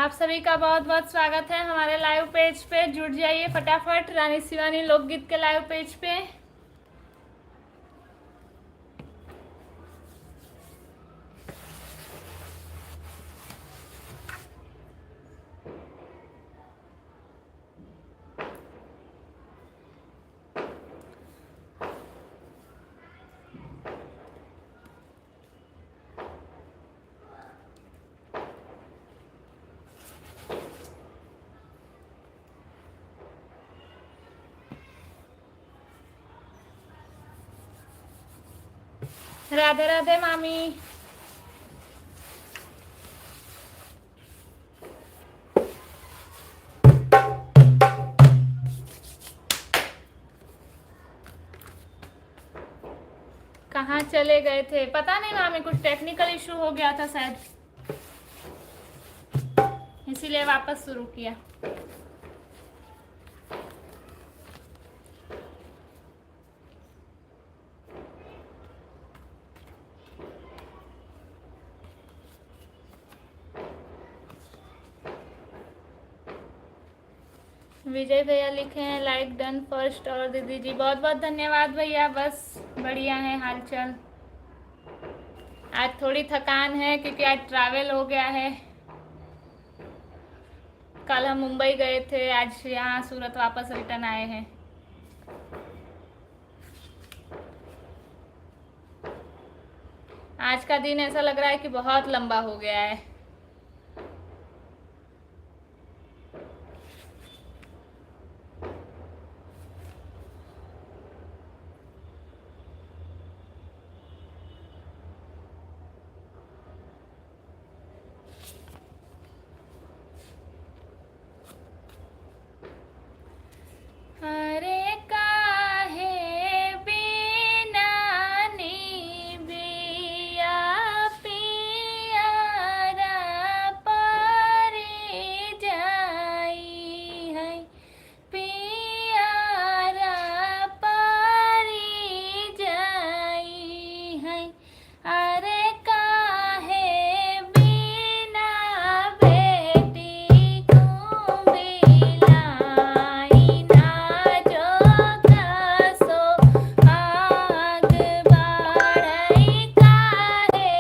आप सभी का बहुत बहुत स्वागत है हमारे लाइव पेज पे। जुड़ जाइए फटाफट रानी शिवानी लोकगीत के लाइव पेज पे। राधे राधे मामी। कहाँ चले गए थे पता नहीं मामी, कुछ टेक्निकल इशू हो गया था शायद, इसीलिए वापस शुरू किया। विजय भैया लिखे हैं लाइक डन फर्स्ट, और दीदी जी बहुत बहुत धन्यवाद भैया। बस बढ़िया है हालचाल। आज थोड़ी थकान है क्योंकि आज ट्रैवल हो गया है। कल हम मुंबई गए थे, आज यहाँ सूरत वापस रिटर्न आए हैं। आज का दिन ऐसा लग रहा है कि बहुत लंबा हो गया है। अरे काहे बिना निबिया पियारा परी जाई है, पियारा परी जाई है। अरे काहे बिना बेटी को बिलाई ना जो कसो आग बाढ़ई। काहे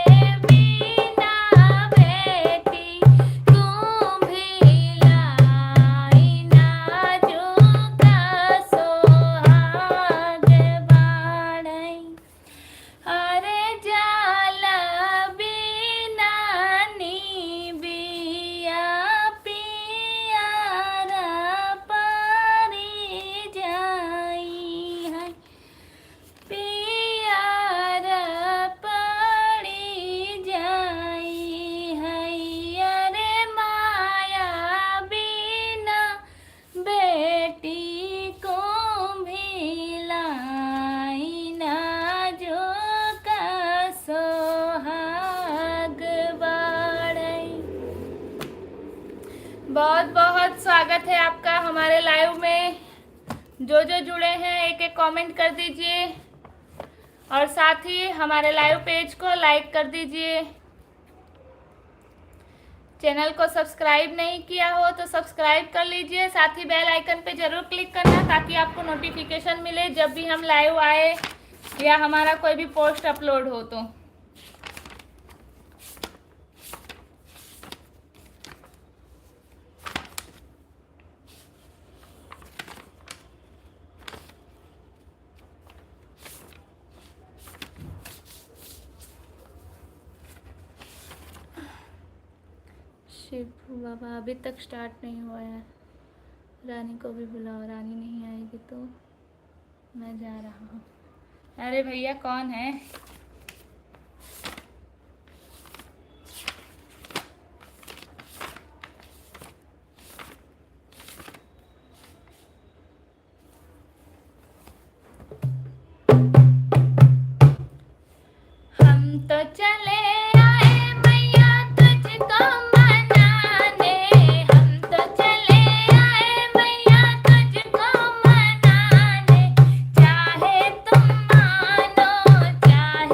बिना बेटी को बिलाई ना जो कसो आग बाढ़ई। अरे जाला बिना निबिया पियारा परी जाई है, पियारा परी जाई है। अरे माया बिना बेटी को भिलाई ना जो कसो हाग बाढ़ई। बहुत बहुत स्वागत है आपका हमारे लाइव में। जो जुड़े हैं एक एक कमेंट कर दीजिए, और साथ ही हमारे लाइव पेज को लाइक कर दीजिए। चैनल को सब्सक्राइब नहीं किया हो तो सब्सक्राइब कर लीजिए, साथ ही बेल आइकन पे जरूर क्लिक करना ताकि आपको नोटिफिकेशन मिले जब भी हम लाइव आए या हमारा कोई भी पोस्ट अपलोड हो तो। शिव बाबा अभी तक स्टार्ट नहीं हुआ है। रानी को भी बुलाओ, रानी नहीं आएगी तो मैं जा रहा हूँ। अरे भैया कौन है? हम तो चले आए मैया तुझको मनाने, हम तो चले आए मैया तुझको मनाने। चाहे तुम मानो चाहे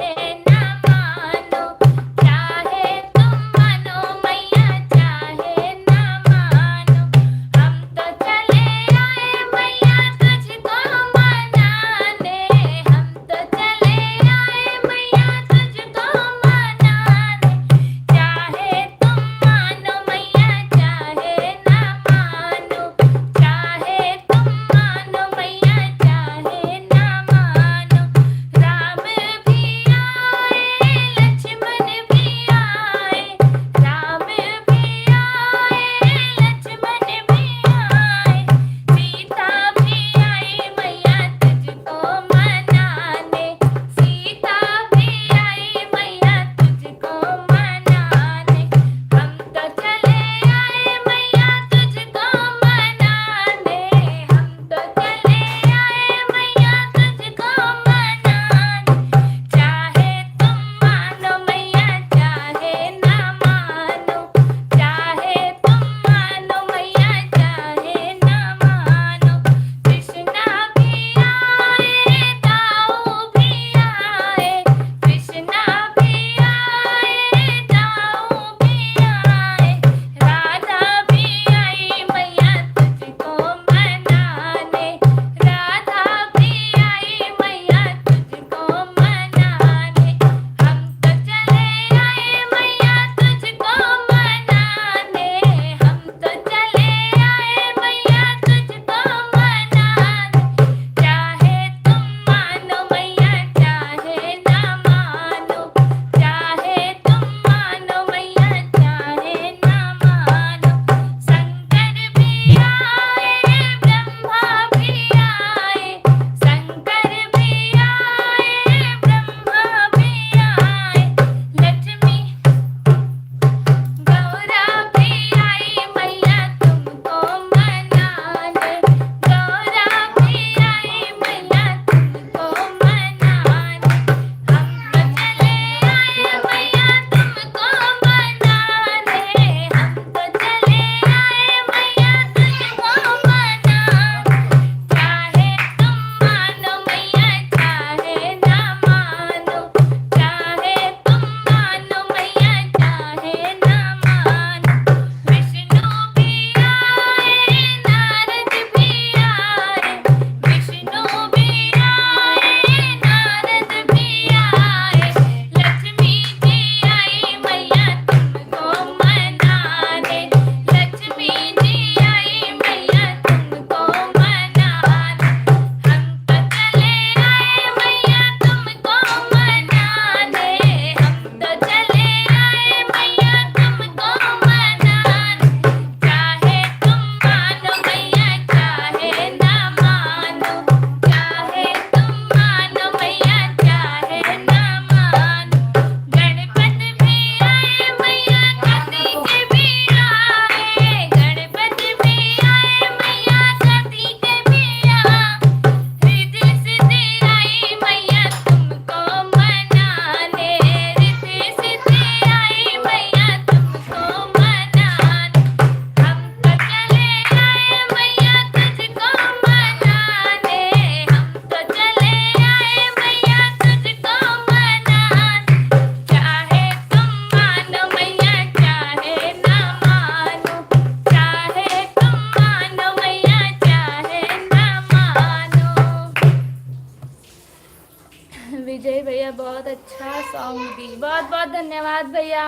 आऊंगी दी। बहुत बहुत धन्यवाद भैया।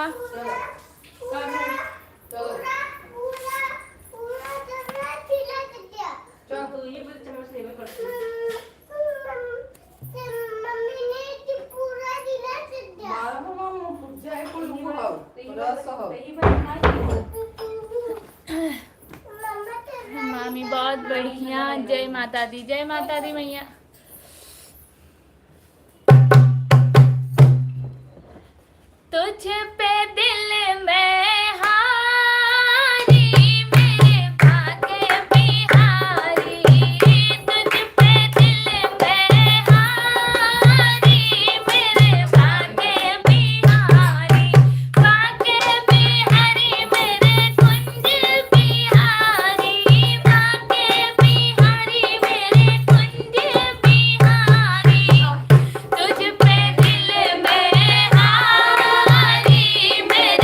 मामी बहुत बढ़िया। जय माता दी, जय माता दी मैया। तुझ पे दिल में हारी मेरे भाग्य बिहारी, तुझ पे दिल में हारी मेरे भाग्य बिहारी, भाग्य बिहारी मेरे कुंज बिहारी, भाग्य बिहारी मेरे कुंज बिहारी, तुझ पे दिल में हारी मेरे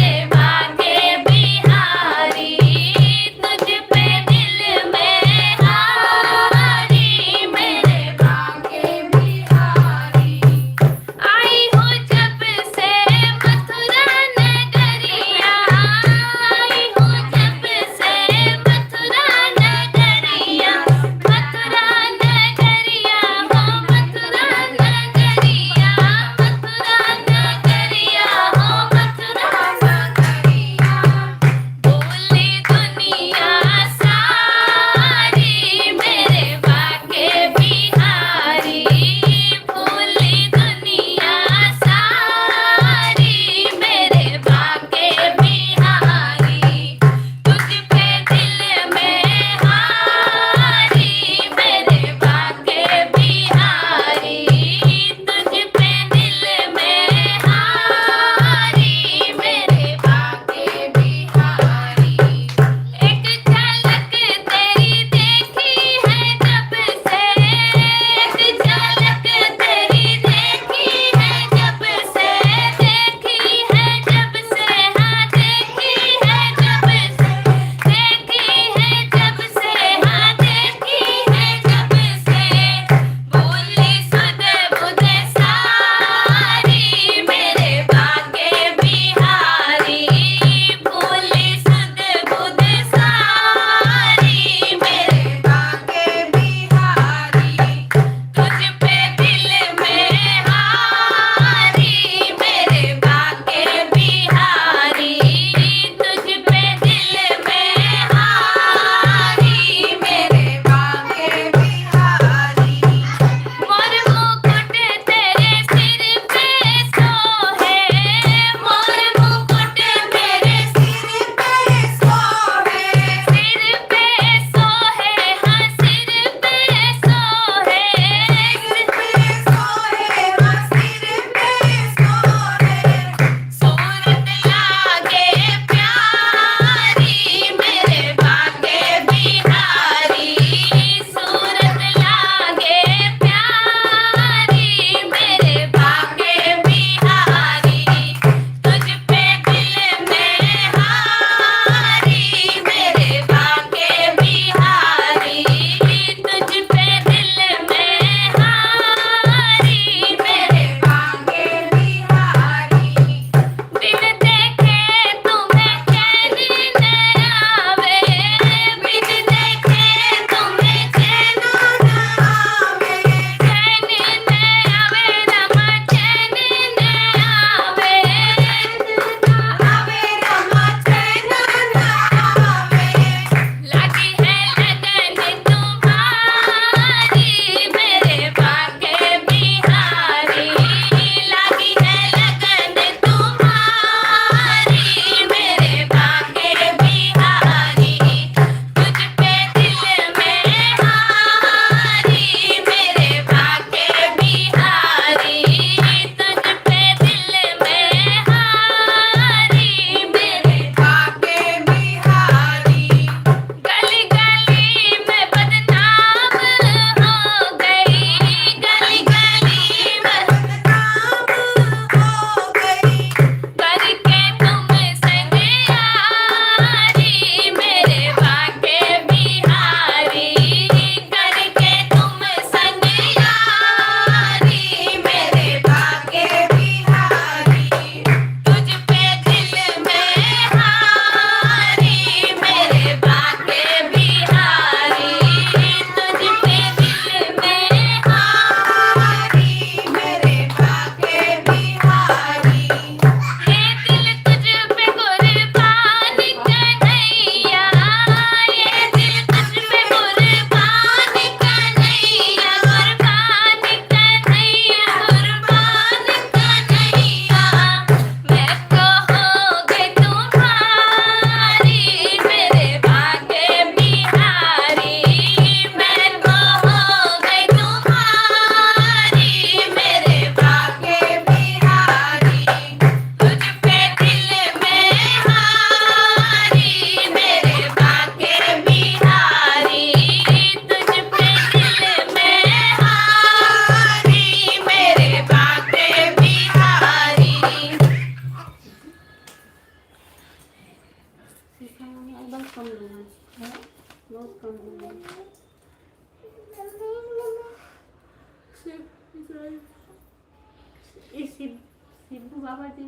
पापा जी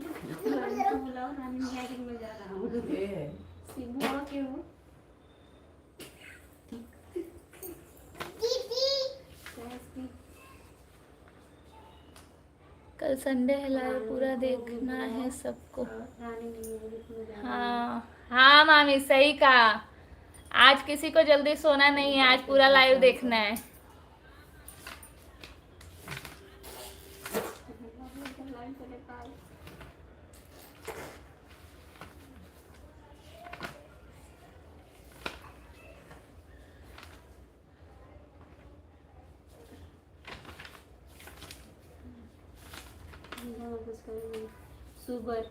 रानी को बुलाओ, रानी मीटिंग में जा रहा हूँ। सिंबुआ क्यों? कल संडे है, लाइव पूरा देखना है सबको। रानी मीटिंग में जा हाँ हाँ मामी सही कहा, आज किसी को जल्दी सोना नहीं है, आज पूरा लाइव देखना है। सुगर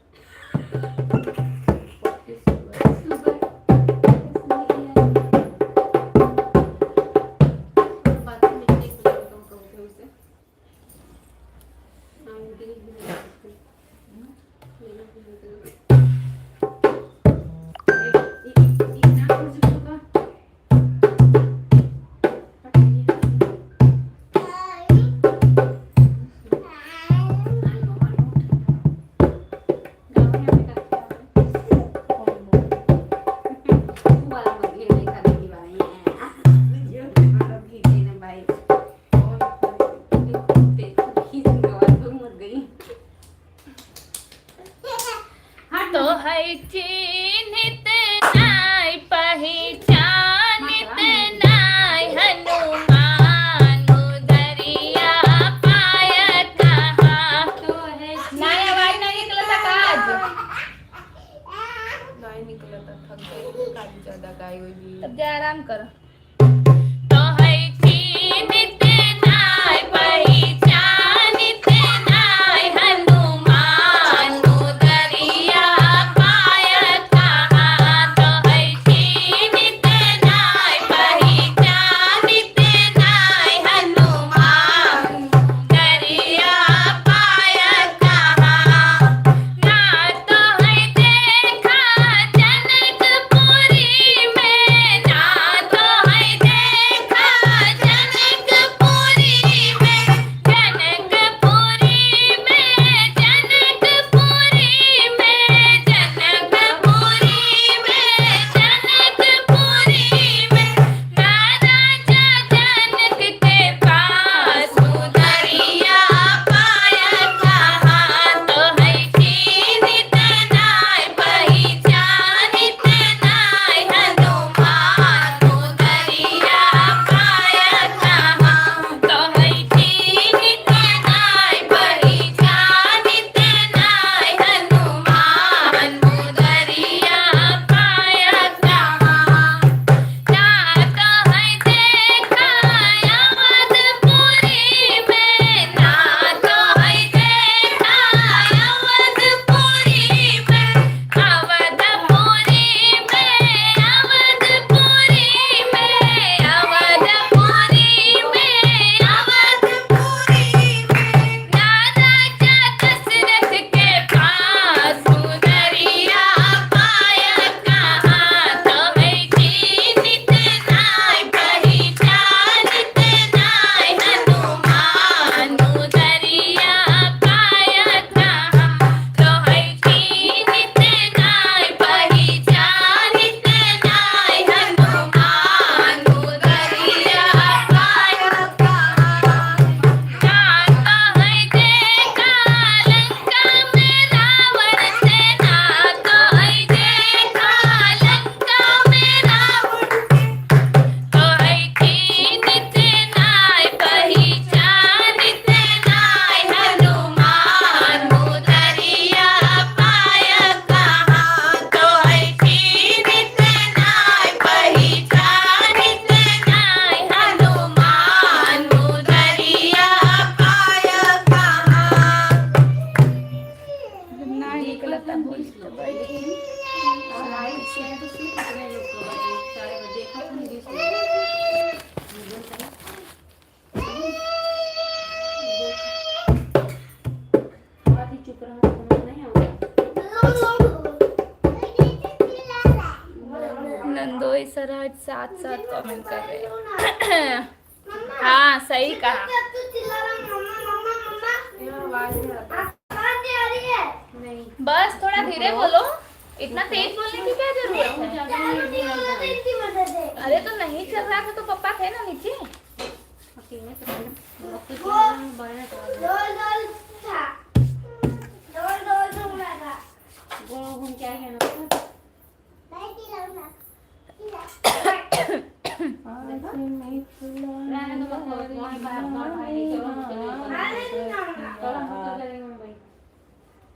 तो है चिन्हित नाय पहचानित नाय, हनुमान दरिया पाया कहाँ। तो है नाय आवाज नहीं निकला था का आज? नहीं निकला था, थक गई, काफी ज्यादा गाय हुई। तब जा आराम करो। तो है चिन्हित नाय पहचानित नाय, हनुमान दरिया पाया कहाँ। तो है चिन्हित नाय पहचानित नाय, हनुमान दरिया पाया कहाँ। ना तो है देखा जनकपुरी में, ना तो है देखा जनकपुरी में, जनकपुरी में, जनकपुरी में, जनकपुरी में, जनकपुरी में, राजा जनक के पास दरिया पाया कहाँ। तो है चिन्हित नाय पहचानित नाय, हनुमान दरिया पाया कहाँ। तो है चिन्हित नाय पहचानित नाय, हनुमान दरिया पाया कहाँ। ना तो है देखा अवधपुरी में, ना तो है देखा अवधपुरी में, अवधपुरी में, अवधपुरी में, अवधपुरी में, अवधपुरी में, राजा दशरथ के पास दरिया पाया कहाँ। तो है चिन्हित नाय पहचानित नाय, हनुमान दरिया पाया कहाँ। तो है चिन्हित नाय पहचानित नाय, हनुमान दरिया पाया कहाँ। ना तो है देखा लंका में रावण से, ना तो है देखा लंका में रावण से। तो है चिन्हित नाय पहचानित नाय, हनुमान दरिया पाया कहाँ। तो है चिन्हित नाय पहचानित नाय, हनुमान दरिया पाया कहाँ। ना निकला था बोल तो बैठी। लाइट से तो सिर्फ इतने लोग को चाहे वो देखा था नहीं बात ही चुप रहा तो समझ नहीं आया। नंदोई सरहद साथ साथ कमेंट कर रहे हैं। हाँ सही कहा। आवाज नहीं आता। नहीं बस थोड़ा धीरे बोलो, इतना तेज बोलने की क्या जरूरत है? अरे तो नहीं चल रहा था तो पापा थे ना नीचे। क्या है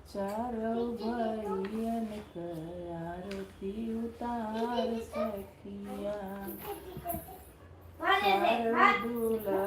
चारों भैयन के आरती उतार सखिया, चारों दूल्हा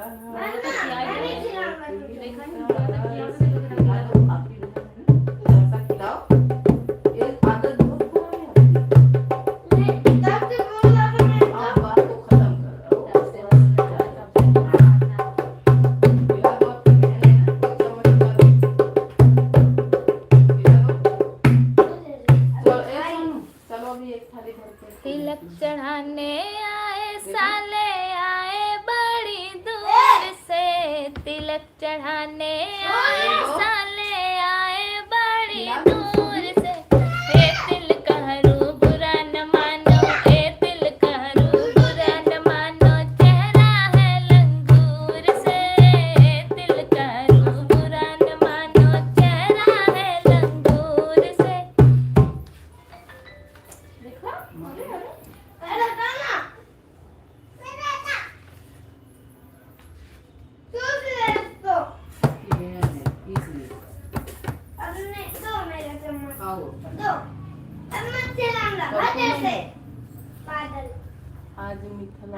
तिलक चढ़ाने आए साले आए बड़ी दूर से, तिलक चढ़ाने आए साले आए बड़ी दूर से। ए तिल कहरू बुरा न मानो, ए तिल कहरू बुरा न मानो, चेहरा है लंगूर से। ए तिल कहरू बुरा न मानो, चेहरा है लंगूर से। देखो आज मिथिला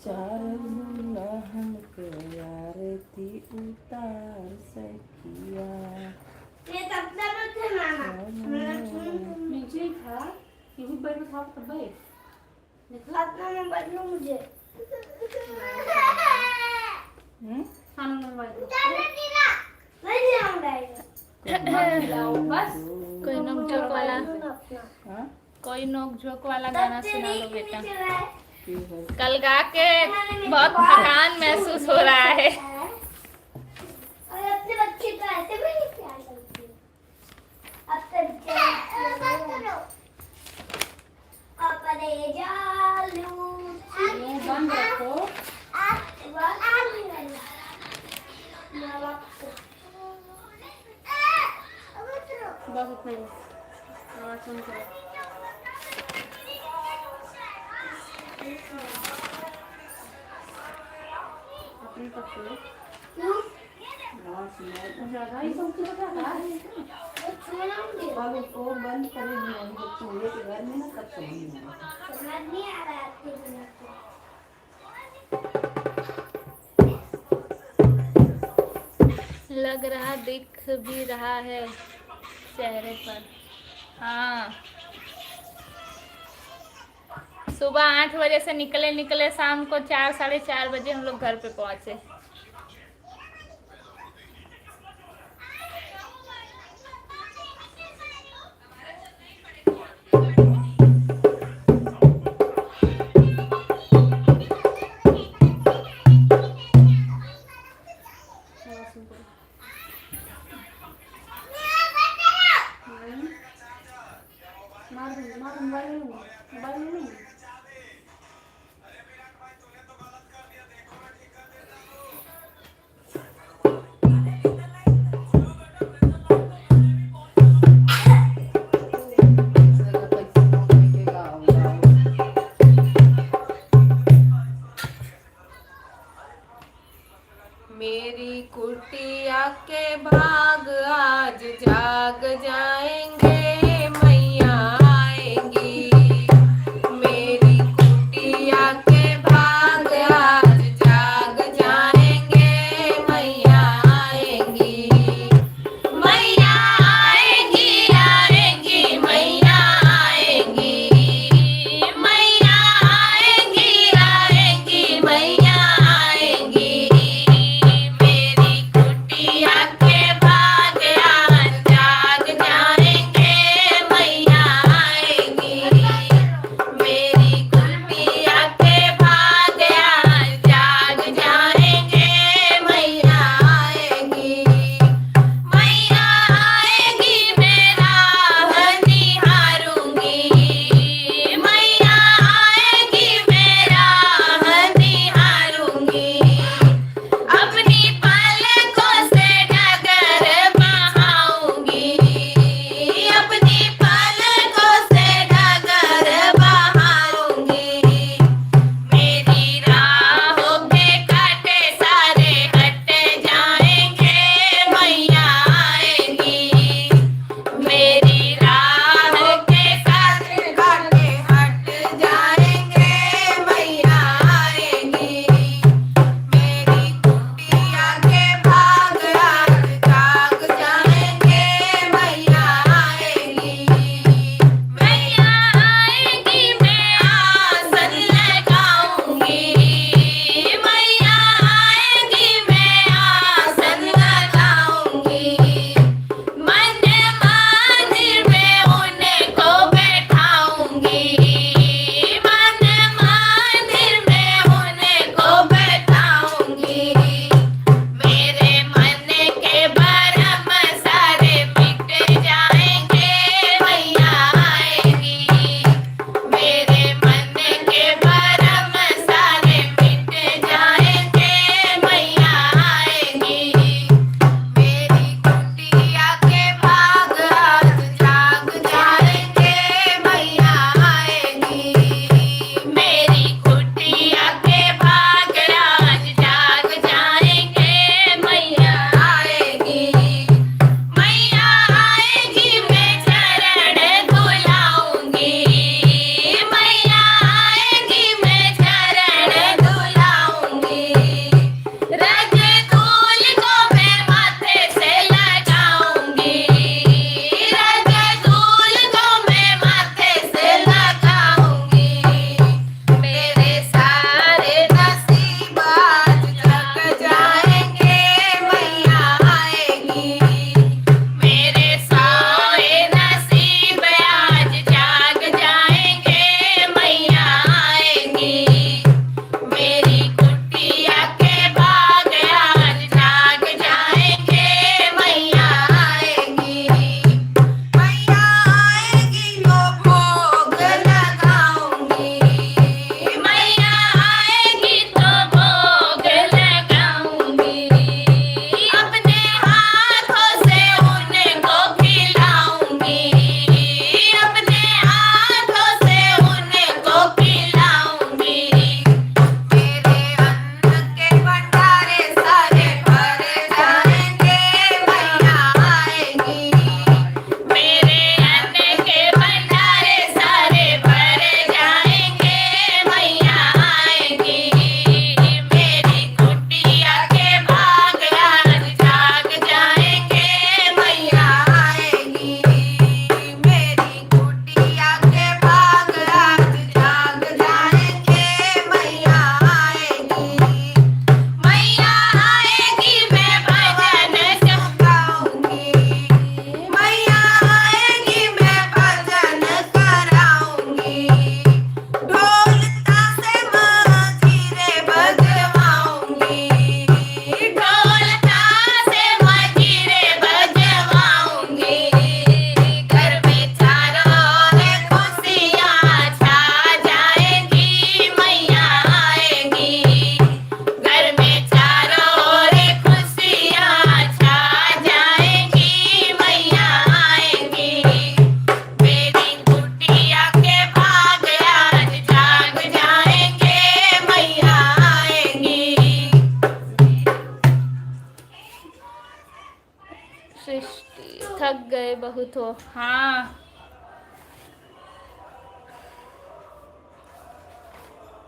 चार दुल्हन के आरती उतार सखिया, नीचे था ये भी बैठ था तब मुझे खाना बस कोई नोक वाला हाँ? कोई नोक झोंक वाला गाना सुना लो बेटा। ठीक है। कल गा के बहुत थकान महसूस हो रहा है। और अपने बच्चे को ऐसे भी नहीं प्यार करती। अब तक अपने जालू बंद रखो बस इतना ही आवाज सुन के अपनी पकड़ो ज्यादा ही सोच रहा अब उसको बंद करे चूल्हे के घर में ना तब समझ में आता। समझ नहीं आ रहा आपके बिना लग रहा दिख भी रहा है चेहरे पर। हाँ सुबह 8 बजे से निकले शाम को 4 साढ़े 4 बजे हम लोग घर पे पहुंचे। मेरी कुटिया के भाग आज जाग जाएंगे, मैया आएंगी। मेरी कुटिया के भाग आज जाग जाएंगे, मैया आएंगी। मैया आएंगी आएंगी मैया आएंगी, मैया आएंगी आएंगी मैया आएंगी। मेरी कुटिया के भाग आज जाग जाएंगे, सृष्टि थक गए बहुत हो। हाँ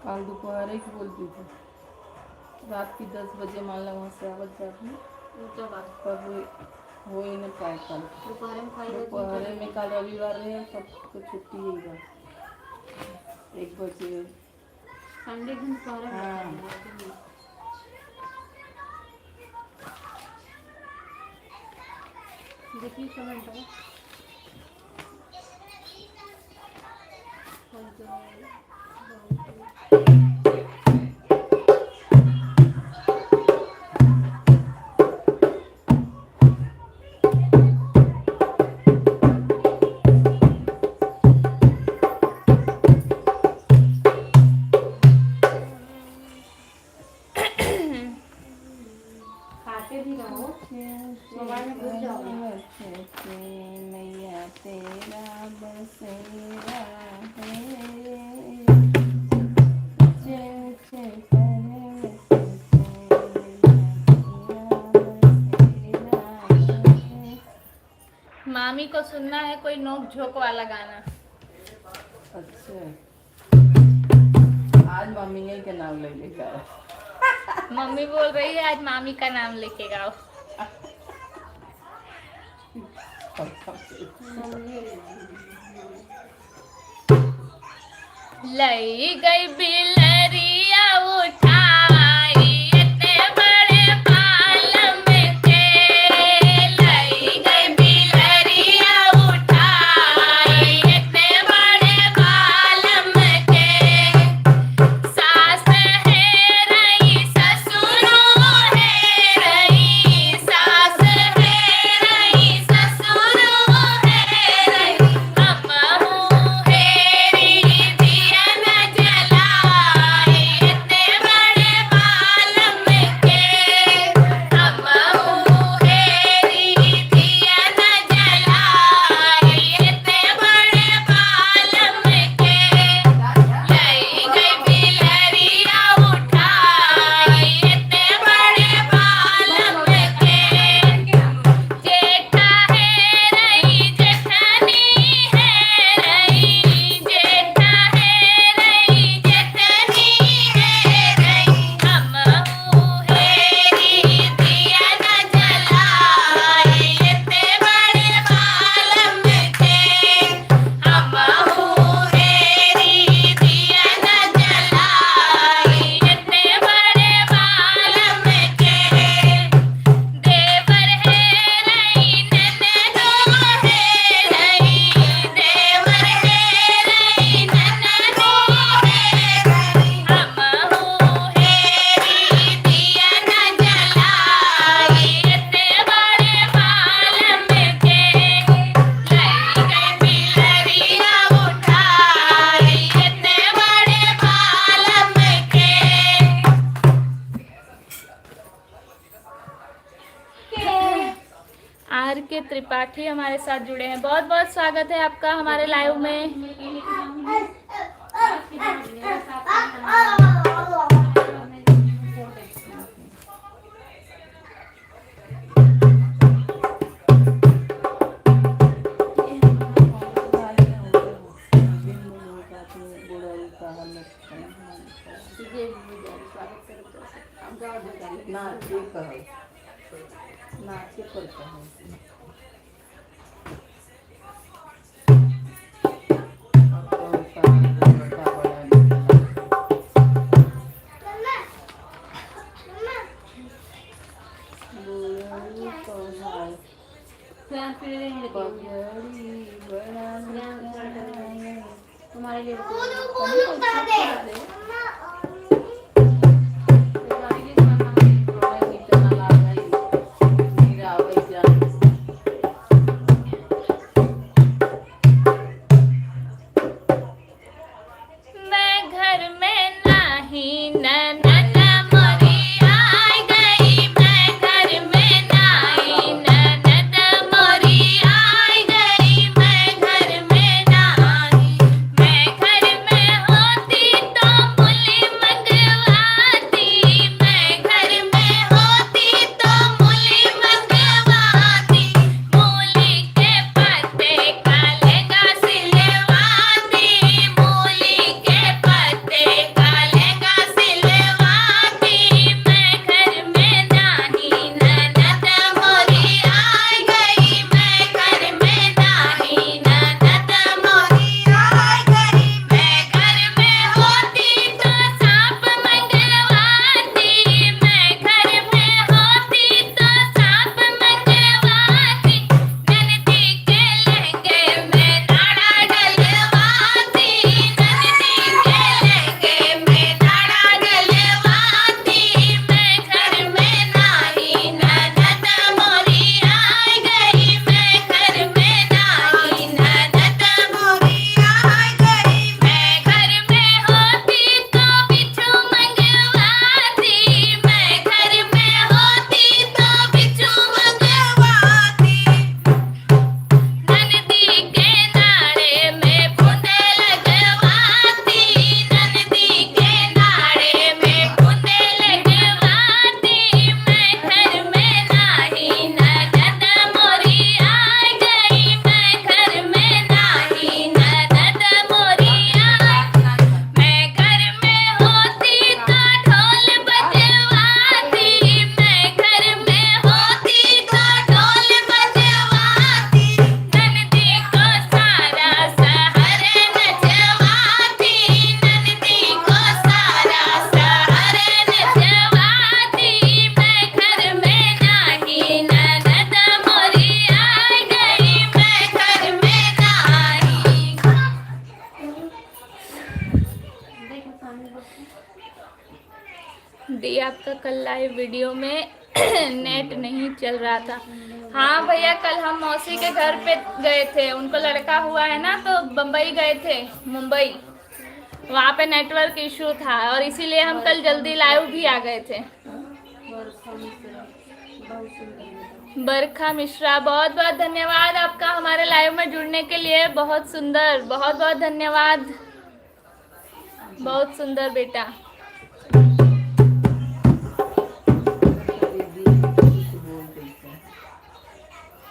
कल दोपहर की बोलती थी, रात की 10 बजे मान लो वहाँ से आवत जाती, तो बात पर हो ही नहीं पाए कल। दोपहर में खाई दोपहर में कल रविवार रहे, सबको छुट्टी ही बा 1 बजे। संडे दिन दोपहर में हाँ। देखिए कमेंट है खाते भी रहो, मोबाइल में घुस जाओ। मैया तेरा बसेरा है, ऊंचे ऊंचे मामी को सुनना है कोई नोक झोंक वाला गाना। अच्छा, आज मम्मी ने के नाम ले लेगा। मम्मी बोल रही है आज मामी का नाम लेके गाओ। लई गई बिलरिया उठाई इतने बड़े पालम के, लई गई बिलरिया उठाई इतने बड़े पालम के, सास है रही ससुर है रही, सास है रही ससुर है रही, अम्मा हेरी दिया न जलाई इतने बड़े बालम के, अम्मा हेरी दिया न जलाई इतने बड़े बालम के, लई गई बिलरिया उठाई इतने बड़े बालम के, जेठा है रही जेठानी है रही, जेठा है रही जेठानी है रही, अम्मा हेरी दिया न जलाई इतने बड़े बालम के, अम्मा हेरी दिया न जलाई इतने बड़े बालम के, देवर है रही ननदो है रही, देवर है रही ननदो है रही, अम्मा हेरी दिया न जलाई इतने बड़े बालम के, लई गई बिलरिया उठाई इतने बड़े बालम के। आर के त्रिपाठी हमारे साथ जुड़े हैं, बहुत बहुत स्वागत है आपका हमारे लाइव में। नाचे कहो, नाचे पर कहो। तुम्हारे लिए मैं घर में नाही ननद मोरी आई गई, मैं घर में नाही ननद मोरी आई गई, मैं घर में नाही, मैं घर में होती तो लाइव वीडियो में नेट नहीं चल रहा था। हाँ भैया, कल हम मौसी के घर पे गए थे, उनको लड़का हुआ है ना, तो बम्बई गए थे, मुंबई। वहाँ पे नेटवर्क इशू था और इसीलिए हम कल जल्दी लाइव भी आ गए थे। बरखा मिश्रा, बहुत बहुत धन्यवाद आपका हमारे लाइव में जुड़ने के लिए। बहुत सुंदर, बहुत बहुत धन्यवाद, बहुत सुंदर बेटा।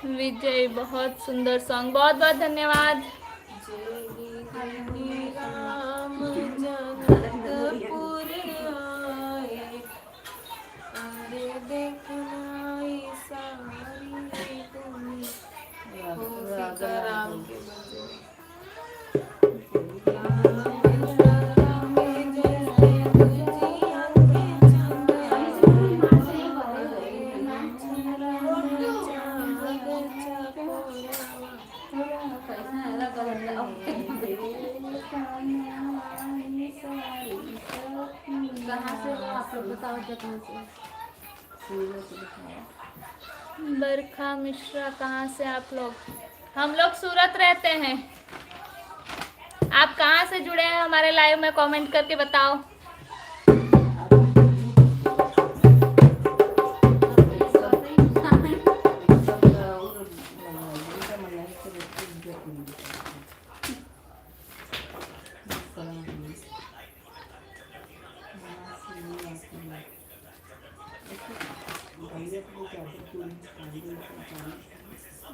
विजय, बहुत सुंदर सॉन्ग, बहुत बहुत धन्यवाद। कहाँ से हो आप लोग बताओ, कहाँ से? बरखा मिश्रा, कहाँ से आप लोग? हम लोग सूरत रहते हैं। आप कहाँ से जुड़े हैं हमारे लाइव में, कमेंट करके बताओ।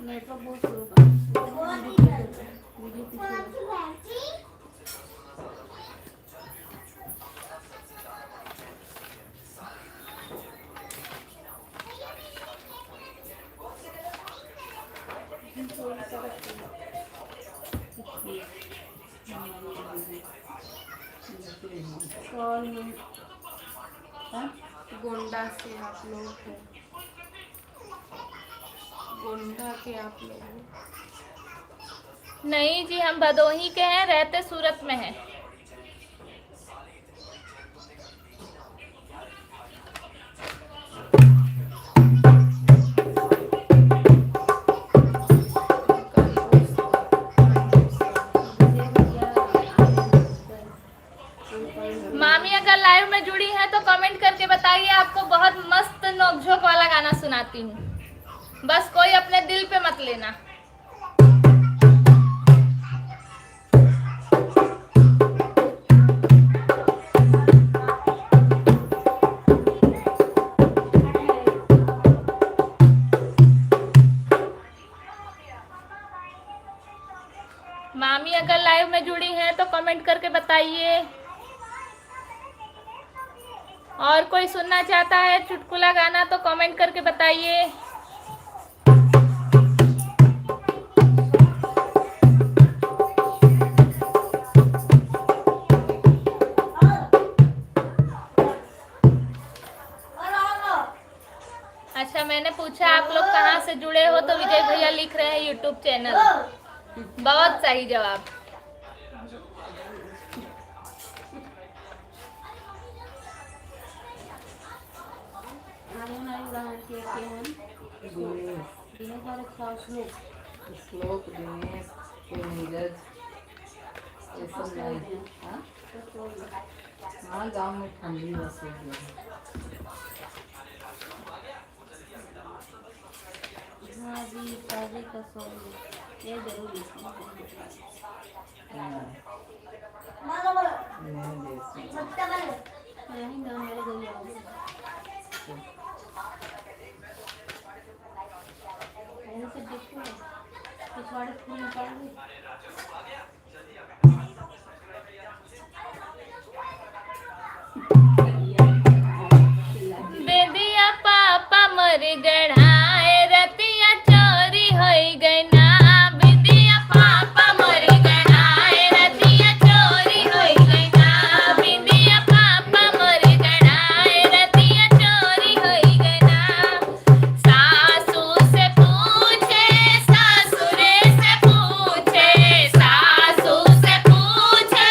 नेटवर्क बहुत स्लो था। गोंडा से आप लोग हैं, गोंडा के आप लोग? नहीं जी, हम भदोही के हैं, रहते सूरत में हैं। मामी अगर लाइव में जुड़ी है तो कमेंट करके बताइए, आपको बहुत मस्त नोकझोंक वाला गाना सुनाती हूँ, बस कोई अपने दिल पे मत लेना। मामी अगर लाइव में जुड़ी हैं तो कमेंट करके बताइए। और कोई सुनना चाहता है चुटकुला गाना तो कमेंट करके बताइए। अच्छा, मैंने पूछा आप लोग कहाँ से जुड़े हो, तो विजय भैया लिख रहे हैं यूट्यूब चैनल। बहुत सही जवाब। श्लोक, दिनेश, नीरज, ये सब नहीं। हाँ, गाँव में ठंडी बस हो गई। हाँ जी, ताजे का सॉन्ग ये जरूर लिखना। नहीं गाँव मेरे गली आओगे। ऐसे देखो पिछवाड़े फूल निकालोगे। बेदिया पापा मर गढ़ाए, रतिया चोरी होई गई ना। बेदिया पापा मर गढ़ाए, रतिया चोरी होई गई ना। बेदिया पापा मर गढ़ाए, रतिया चोरी होई गई ना। सासू से पूछे, सासुरे से पूछे, सासू से पूछे,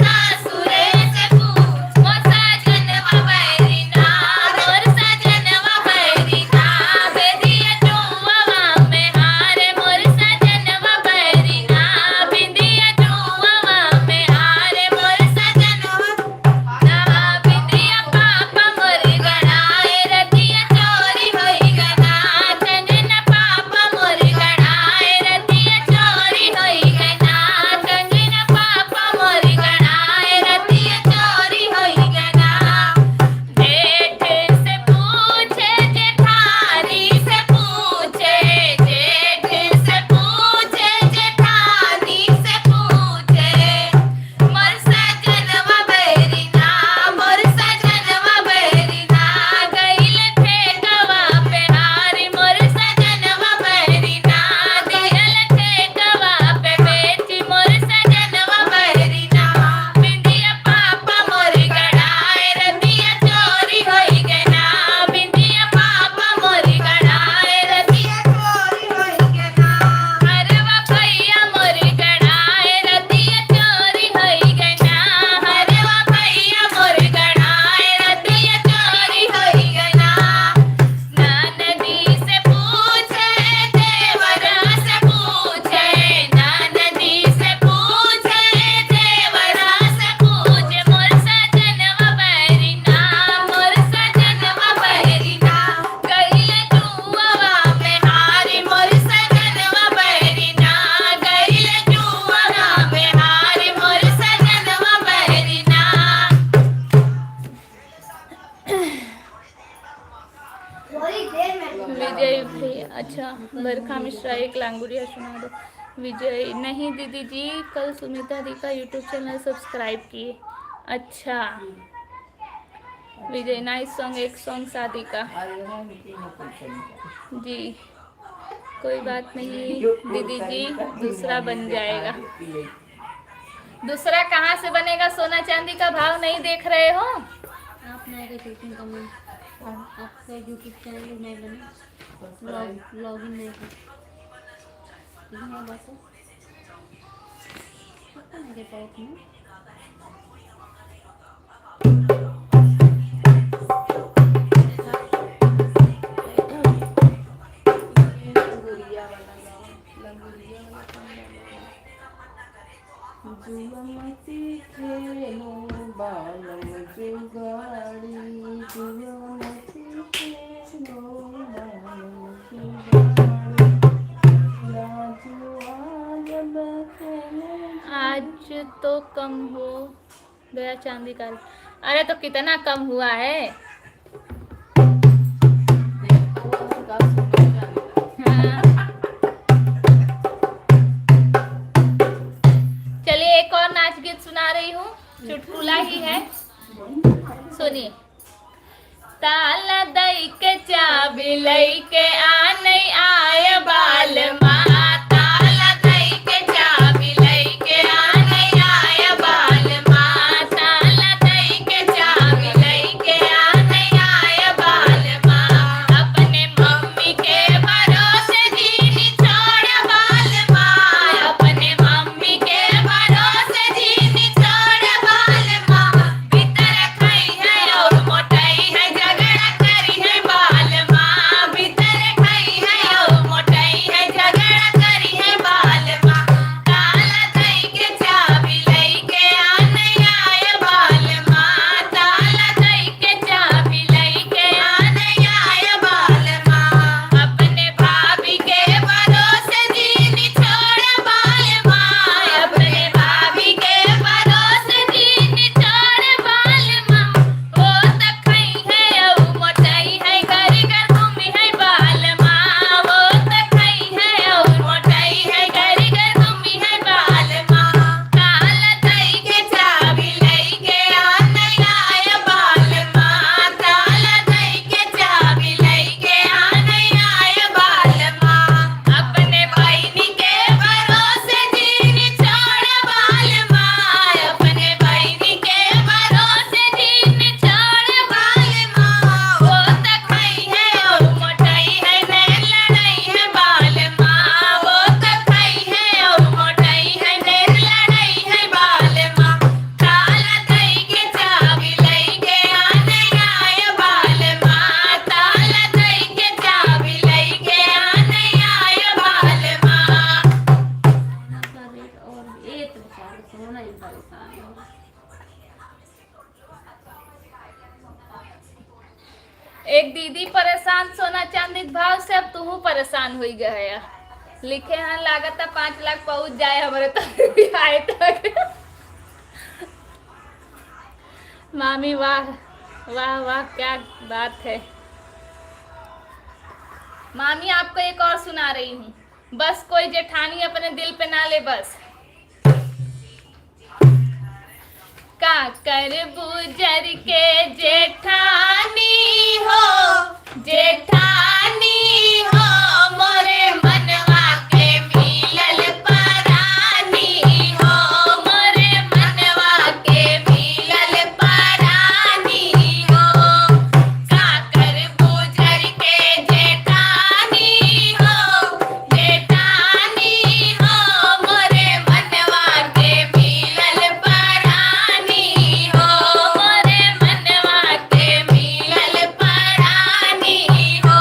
सासुरे से पूछ। मोर साजन बबैरी ना, मोर थोड़ी देर में विजय भैया, अच्छा बरखा मिश्रा एक लांगुड़िया सुना दो। विजय, नहीं दीदी जी, कल सुनीता दी का यूट्यूब चैनल सब्सक्राइब किए। अच्छा विजय, नाइस सॉन्ग, एक सॉन्ग शादी का। जी कोई बात नहीं दीदी जी, दूसरा बन जाएगा। दूसरा कहाँ से बनेगा? सोना चांदी का भाव नहीं देख रहे हो? आप नहीं देखते कमेंट, आपका यूट्यूब चैनल नहीं बना, लॉगिन नहीं कर बस मेरे पास में लंगोरिया वाला गाओ, लंगोरिया वाला कौन गाना? जुआमती खेलो बालम जुगाड़ी, जुआमती खेलो बालम जुगाड़ी, लाजुआ जब खेले। आज तो कम हो गया चांदी का। अरे तो कितना कम हुआ है? हाँ। चलिए एक और नाच गीत सुना रही हूँ, चुटकुला ही है, सुनिए। ताला दई के चाबी लई के आ नहीं आय बाल माँ, ताला दई के चाबी लई के आ नहीं आय बाल माँ, ताला दई के चाबी लई के आ नहीं आय बाल माँ, अपने मम्मी के भरोसे जीनी छोड़ बाल माँ, अपने मम्मी के भरोसे जीनी छोड़ बाल माँ, भीतर खाई है और मोटाई है, झगड़ा करी है बाल माँ, भीतर खाई है और मोटाई है, झगड़ा करी है बाल माँ, ताला दई के चाबी लई के आ नहीं आय बाल माँ, ताला दई के चाबी लई के आ नहीं आय बाल माँ, अपने भाभी के भरोसे जीनी छोड़ बाल माँ, अपने भाभी के भरोसे जीनी छोड़ बाल माँ, वो तो खाई है और मोटाई है, घर घर घूमी है बाल माँ, वो तो खाई है और मोटाई है, घर घर घूमी है बाल माँ, ताला दई के चाबी लई के आ नहीं आय बाल माँ, ताला दई के चाबी लई के आ नहीं आय बाल माँ, अपने बहिनी के भरोसे जीनी छोड़ बाल माँ, अपने बहिनी के भरोसे जीनी छोड़ बाल माँ, वो तो खाई है और मोटाई है, नैन लड़ाई है बाल माँ, वो तो खाई है और मोटाई है, नैन लड़ाई है बाल माँ, ताला दई के चाबी लई के आ नहीं आय बाल माँ, ताला दई के चाबी लई के आ नहीं आय बाल माँ। आपका रेट और एक बेचारे सोना ही परेशान हो। एक दीदी परेशान सोना चांदी के भाव से, अब तू परेशान हो गया। लिखे हैं लागत 5 लाख पहुंच जाए हमारे तक आए तक। मामी वाह वाह वाह, क्या बात है। मामी आपको एक और सुना रही हूँ, बस कोई जेठानी अपने दिल पे ना ले बस। का कर बुजर के जेठानी हो, जेठानी हो, मोरे मनवा के मिलल परानी हो, मोरे मनवा के मिलल परानी हो, का कर बुजर के जेठानी हो, जेठानी हो, मोरे मनवा के मिलल परानी हो, मोरे मनवा के मिलल परानी हो,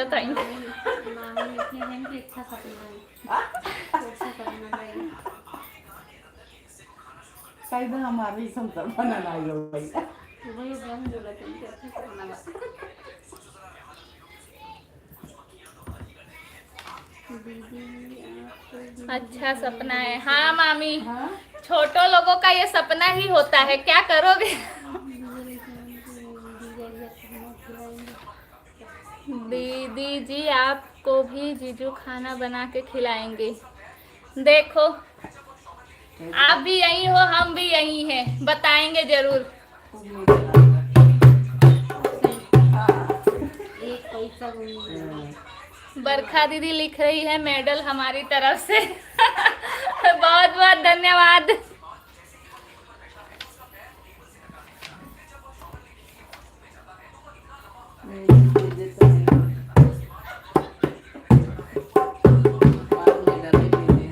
अच्छा था मामी लिखे हैं कि अच्छा सपना है, अच्छा सपना है। काही ना हमारे संसार बना नाही गं बाई. वही बहन बोला था कि अच्छा सपना है। दीदी आपको अच्छा सपना है। हाँ मामी, हाँ छोटों लोगों का ये सपना ही होता है, क्या करोगे। दीदी जी आपको भी जीजू खाना बना के खिलाएंगे। देखो आप भी यही हो, हम भी यही हैं, बताएंगे जरूर। खूब मीठा लागला. एक पैसा को नहीं हाँ. बरखा दीदी लिख रही है मेडल हमारी तरफ से। बहुत बहुत धन्यवाद। मेरे दे देता है. बाद में डरे दे देंगे.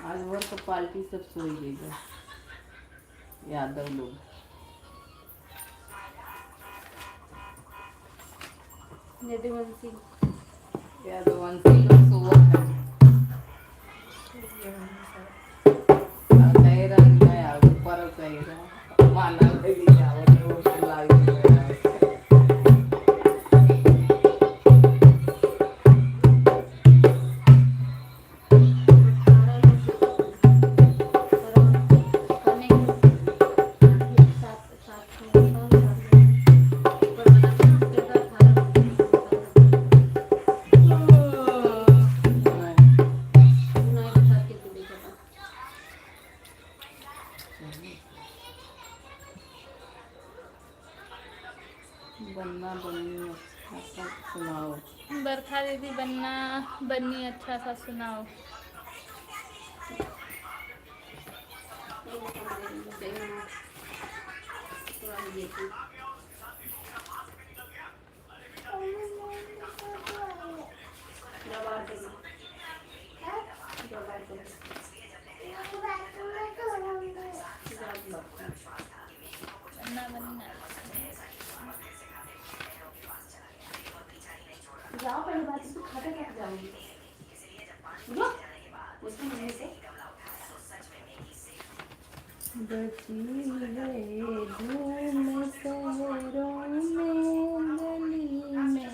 आज भर तो पार्टी सब सोई गई है. यादव लोग. यदुवंशी यादवंशी लोग सोवत है. तैरा नहीं आया ऊपर तैरा माना लगी जावत वो लागी गया. बनना बननी अच्छा सा सुनाओ. बरखा दीदी बनना बन्नी अच्छा सा सुनाओ। बनना बनना जाओ पहले बात इसको खाते खाते जाऊंगी। उसको मम्मी से बची गए धूम शहरों में गली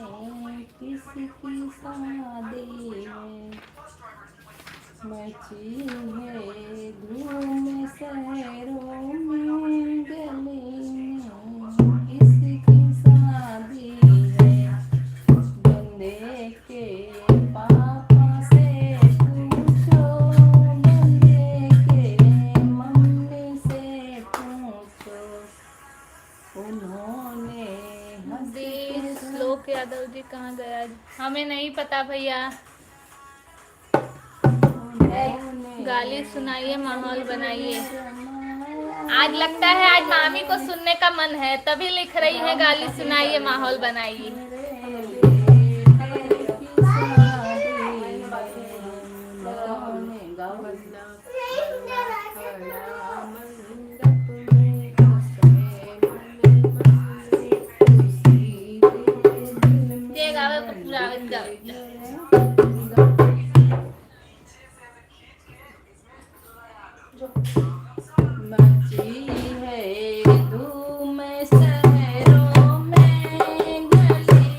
में किसी की शादी में. बची है धूम शहरों में गली में किसी की शादी है. बंदे के पापा से पूछो, बंदे के मम्मी से पूछो, उन्होंने हंस के श्लोक यादव जी कहाँ गया? हमें नहीं पता भैया। गाली सुनाइए, माहौल बनाइए। आज लगता है आज मामी को सुनने का मन है, तभी लिख रही है गाली सुनाइए, माहौल बनाइए। ये गावे तो पूरा गावे। बची है धूम शहरों में गली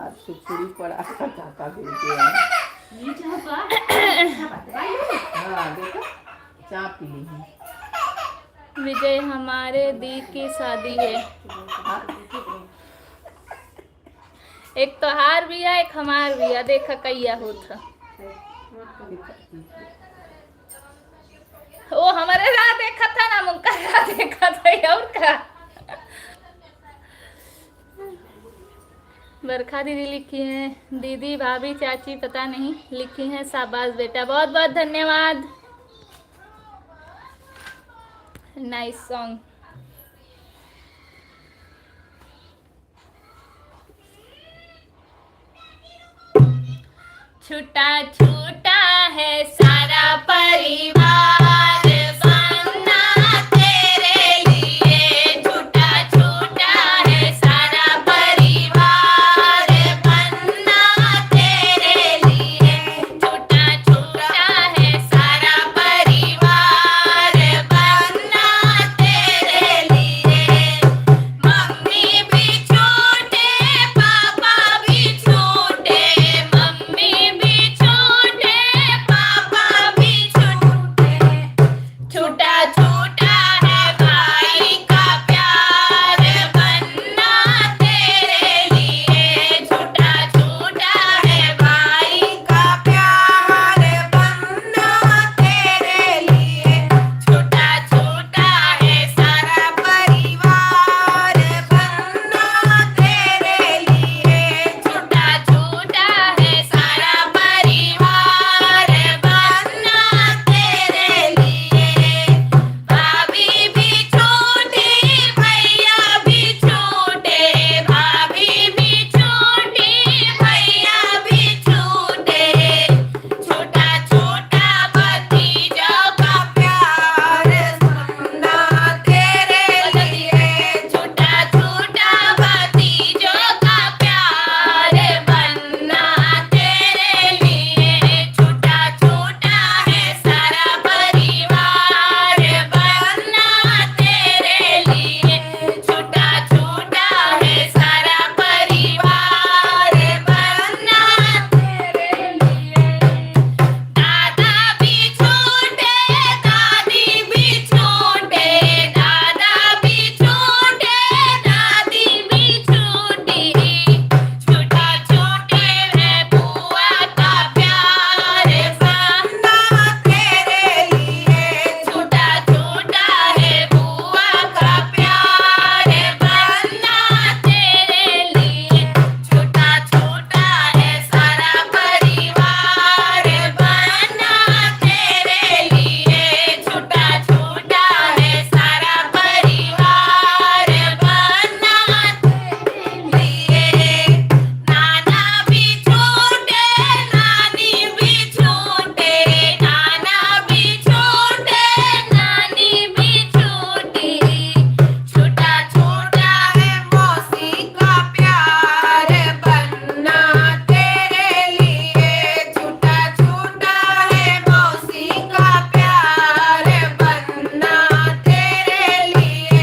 आज तो छुरी पड़ा चाका देते हैं। ये चापा अच्छा बात है। हाँ देखो चाय पी ली है। विजय हमारे दी की शादी है। एक तोहार भी है, एक हमार भी है। देखा कैया होता वो हमारे राह देखा था ना, मुंका राह देखा था और का। बरखा दीदी लिखी है, दीदी भाभी चाची पता नहीं लिखी है। शाबाश बेटा, बहुत बहुत धन्यवाद। Nice song. छूटा छूटा है सारा परिवार बनना तेरे लिए। छूटा छूटा है सारा परिवार बनना तेरे लिए। छूटा छूटा है सारा परिवार बनना तेरे लिए। मम्मी भी छूटे पापा भी छूटे, मम्मी भी छूटे पापा भी छूटे। छूटा छूटा है भाई का प्यार बनना तेरे लिए। छूटा छूटा है भाई का प्यार बनना तेरे लिए। छूटा छूटा है सारा परिवार बनना तेरे लिए। छूटा छूटा है सारा परिवार बनना तेरे लिए। भाभी भी छोटी भैया भी छोटे, भाभी भी छोटी भैया भी छोटे। छोटा छोटा भतीजों का प्यार बनना तेरे लिए। छोटा छोटा भतीजों का प्यार बनना तेरे लिए। छोटा छोटा है सारा परिवार बनना तेरे लिए। छोटा छोटा है सारा परिवार बनना तेरे लिए। दादा भी छोटे दादी भी छोटे, दादा भी छोटे दादी भी छोटी। छोटा छोटे है बुआ का प्यार बनना तेरे लिए। छोटा छोटा है बुआ का प्यार बनना तेरे लिए। छोटा छोटा है सारा परिवार बनना तेरे लिए। छोटा छोटा है सारा परिवार बनना तेरे लिए। नाना भी छोटे नानी भी छोटे, नाना भी छोटे नानी भी छोटी। छोटा छोटा है मौसी का प्यार बनना तेरे लिए। छोटा छोटा है मौसी का प्यार बनना तेरे लिए।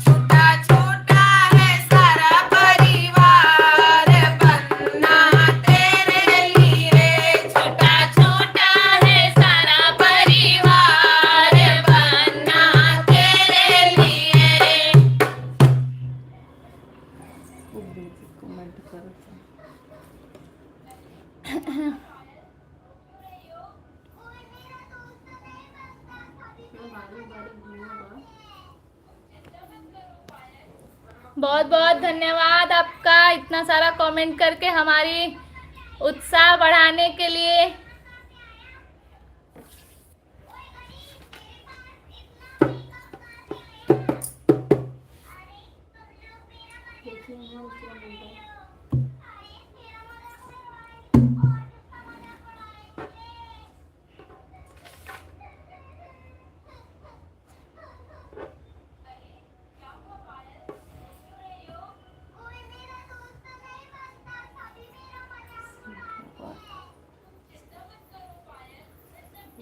छोटा छोटा है सारा परिवार बनना तेरे लिए। छोटा छोटा है सारा परिवार बनना तेरे लिए। कमेंट करो। बहुत बहुत धन्यवाद आपका इतना सारा कमेंट करके हमारी उत्साह बढ़ाने के लिए। देखिए हम क्या बोलते हैं।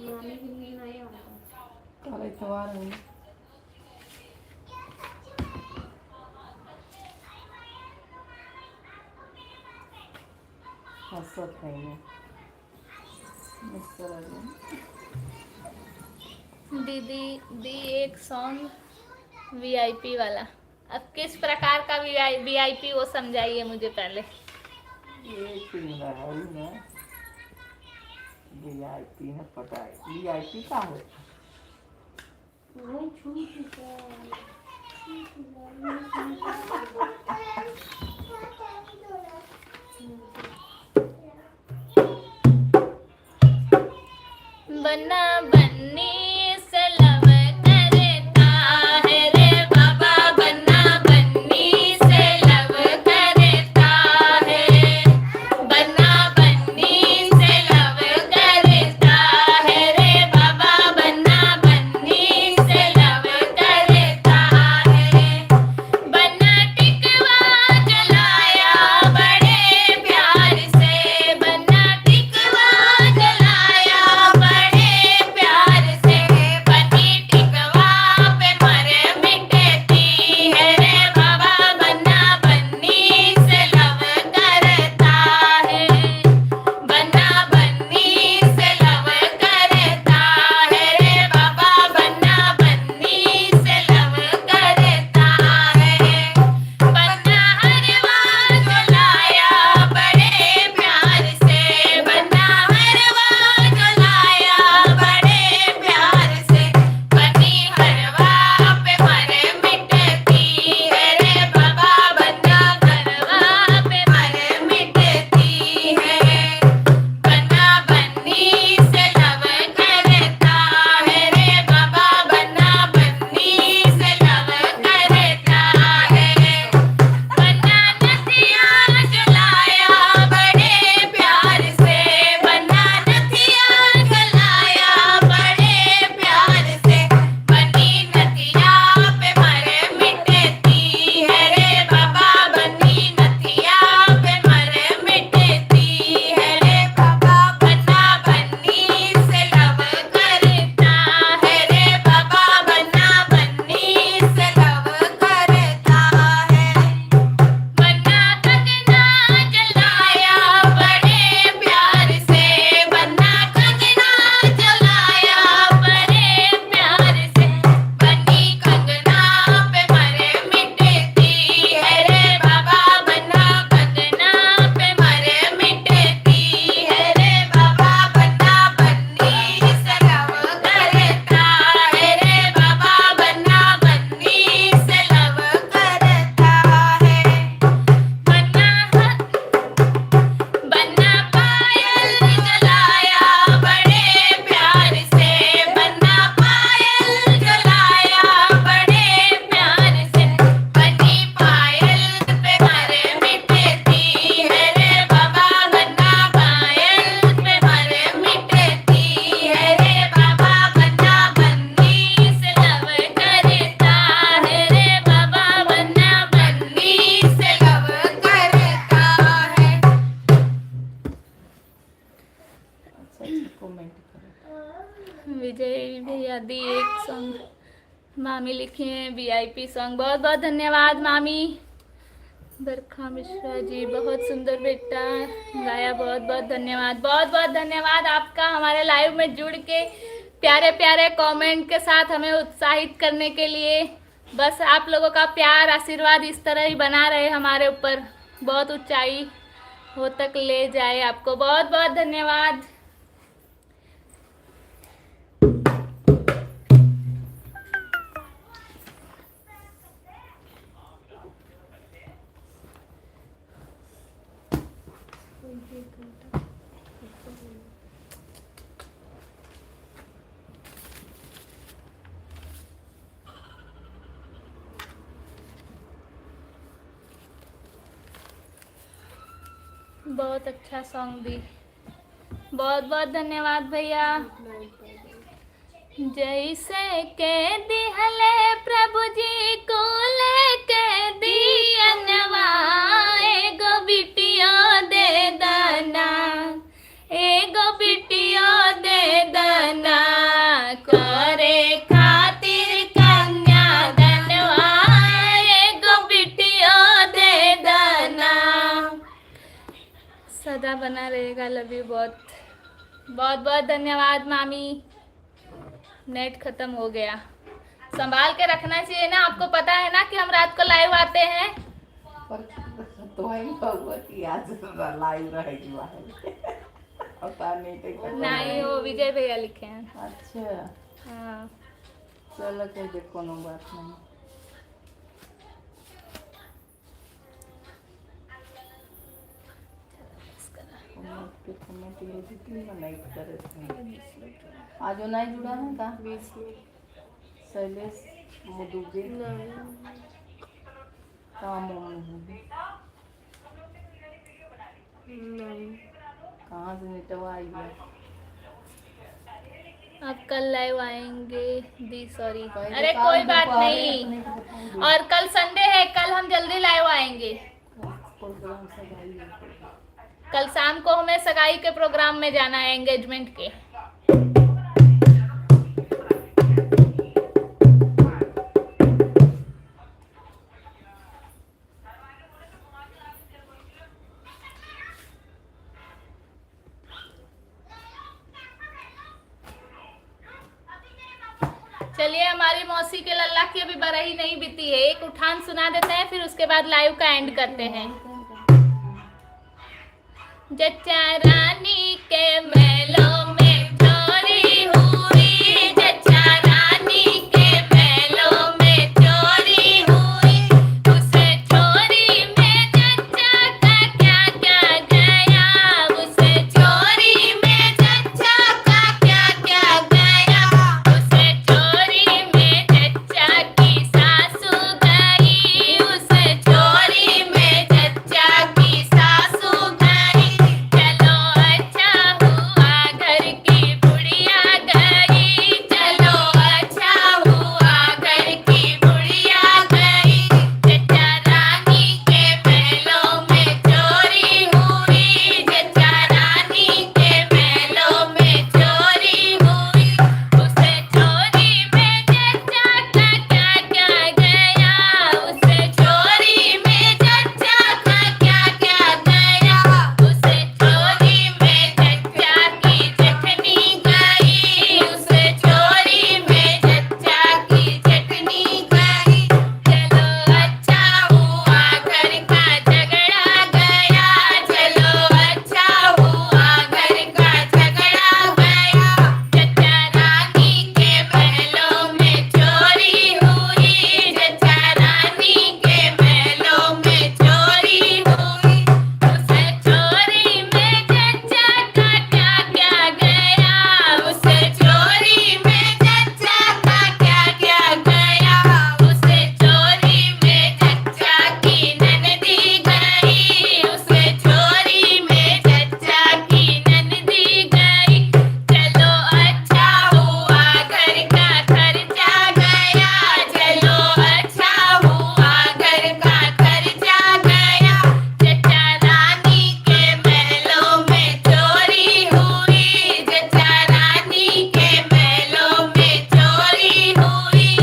नानी के लिए नहीं आता। कल इतवार है। हसत है मैं मिक्सर आ गया। दीदी दी एक सॉन्ग वीआईपी वाला। अब किस प्रकार का वीआईपी वो समझाइए मुझे पहले। ये सिंगर है ना वीआईपी है पता है वीआईपी का है वो छूट चुका बन्ना बन्नी से लव करता है रे बाबा, बन्ना बन्नी से लव करता है, बन्ना बन्नी से लव करता है रे बाबा, बन्ना बन्नी से लव करता है, बन्ना टिकवा जलाया बड़े प्यार से, बन्ना टिकवा जलाया बड़े प्यार से, बन्नी टिकवा पे मरे मिटती है रे बाबा, बन्ना बन्नी से लव करता है, बन्ना बन्नी से लव करता है रे बाबा, बन्ना बन्नी से लव करता है, बन्ना हरवा जलाया बड़े प्यार से, बन्ना हरवा जलाया बड़े प्यार से, बन्नी हरवा पे मरे मिटती है रे बाबा, बन्ना हरवा पे मरे मिटती है, बन्ना बन्नी से लव करता है रे बाबा, बन्ना बन्नी से लव करता है, बन्ना नथिया जलाया बड़े प्यार से, बन्ना नथिया जलाया बड़े प्यार से, बन्नी नथिया पे मरे मिटती है रे बाबा, बन्नी नथिया पे मरे मिटती है रे बाबा, बन्ना बन्नी से लव करता है रे बाबा, बन्ना बन्नी से लव करता है, बन्ना कंगना जलाया बड़े प्यार से, बन्ना कंगना जलाया बड़े प्यार से, बन्नी कंगना पे मरे मिटती है रे बाबा, बन्ना कंगना पे मरे मिटती है रे बाबा, बन्ना बन्नी से लव करता है रे बाबा, बन्ना बन्नी से लव करता है, बन्ना पायल जलाया बड़े प्यार से, बन्ना पायल जलाया बड़े प्यार से, बन्नी पायल पे मरे मिटती है रे बाबा, बन्ना पायल पे मरे मिटती है रे बाबा, बन्ना बन्नी से लव करता है रे बाबा, बन्ना बन्नी से लव करता है। अच्छा अच्छा कमेंट करो। विजय भैया दी एक सॉन्ग मामी लिखे हैं वीआईपी सॉन्ग। बहुत बहुत धन्यवाद मामी। बरखा मिश्रा जी बहुत सुंदर बेटा गाया, बहुत बहुत धन्यवाद, बहुत बहुत धन्यवाद आपका हमारे लाइव में जुड़ के प्यारे प्यारे कमेंट के साथ हमें उत्साहित करने के लिए। बस आप लोगों का प्यार आशीर्वाद इस तरह ही बना रहे हमारे ऊपर, बहुत ऊंचाई हो तक ले जाए आपको। बहुत बहुत धन्यवाद। बहुत अच्छा सॉन्ग दी, बहुत बहुत धन्यवाद भैया। जैसे के दिहले प्रभु जी को लेके दियनवा, एगो बिटिया दे दना, एगो बिटिया दे दना, करे खातिर कन्या दनवा, एगो बिटिया दे दना। सदा बना रहेगा। लव यू बहुत बहुत बहुत धन्यवाद मामी। नेट खत्म हो गया, संभाल के रखना चाहिए ना, आपको पता है ना कि हम रात को लाइव आते हैं। पर तो वही होगा कि आज लाइव रहेगी बाहर पता नहीं टिकट नहीं हो विजय भैया लिखे हैं। अच्छा हाँ चलो कोई देखो नो बात नहीं। आज नहीं जुड़ा है का शैलेश मुदुबे काम कहाँ से निटवा आई है? अब कल लाइव आएंगे दी सॉरी। कहीं अरे दुकान कोई बात दोपहर नहीं, अपने को बता दो। और कल संडे है, कल हम जल्दी लाइव आएंगे। प्रोग्राम सब आई है। कल शाम को हमें सगाई के प्रोग्राम में जाना है, एंगेजमेंट के। चलिए हमारी मौसी के लल्ला की अभी बरही नहीं बीती है, एक उठान सुना देते हैं, फिर उसके बाद लाइव का एंड करते हैं। जच्चा रानी के महलों में चोरी हुई, जच्चा रानी के महलों में चोरी हुई, उसे चोरी में जच्चा का क्या क्या गया, उसे चोरी में जच्चा का क्या क्या गया, उसे चोरी में जच्चा की सासू गई, उसे चोरी में जच्चा की सासू गई। चलो अच्छा हुआ घर की बुढ़िया गई, चलो अच्छा हुआ घर की बुढ़िया गई, जच्चा रानी के महलों में चोरी हुई, जच्चा रानी के महलों में चोरी हुई, उसे चोरी में जच्चा का क्या क्या गया, उसे चोरी में जच्चा का क्या क्या गया, उसे चोरी में जच्चा की चटनी गई, उसे चोरी में जच्चा की चटनी गई। चलो अच्छा हुआ घर का झगड़ा गया, चलो अच्छा हुआ घर का झगड़ा गया, जच्चा रानी के महलों में चोरी हुई, जच्चा रानी के महलों में चोरी हुई, उसे चोरी में जच्चा का क्या क्या गया, उसे चोरी में जच्चा का क्या क्या गया, उसे चोरी में जच्चा की ननदी गई, उसे चोरी में जच्चा की ननदी गई। चलो अच्छा हुआ घर का खर्चा गया, चलो अच्छा हुआ घर का खर्चा गया, जच्चा रानी के महलों में चोरी हुई, जच्चा रानी के महलों में चोरी हुई।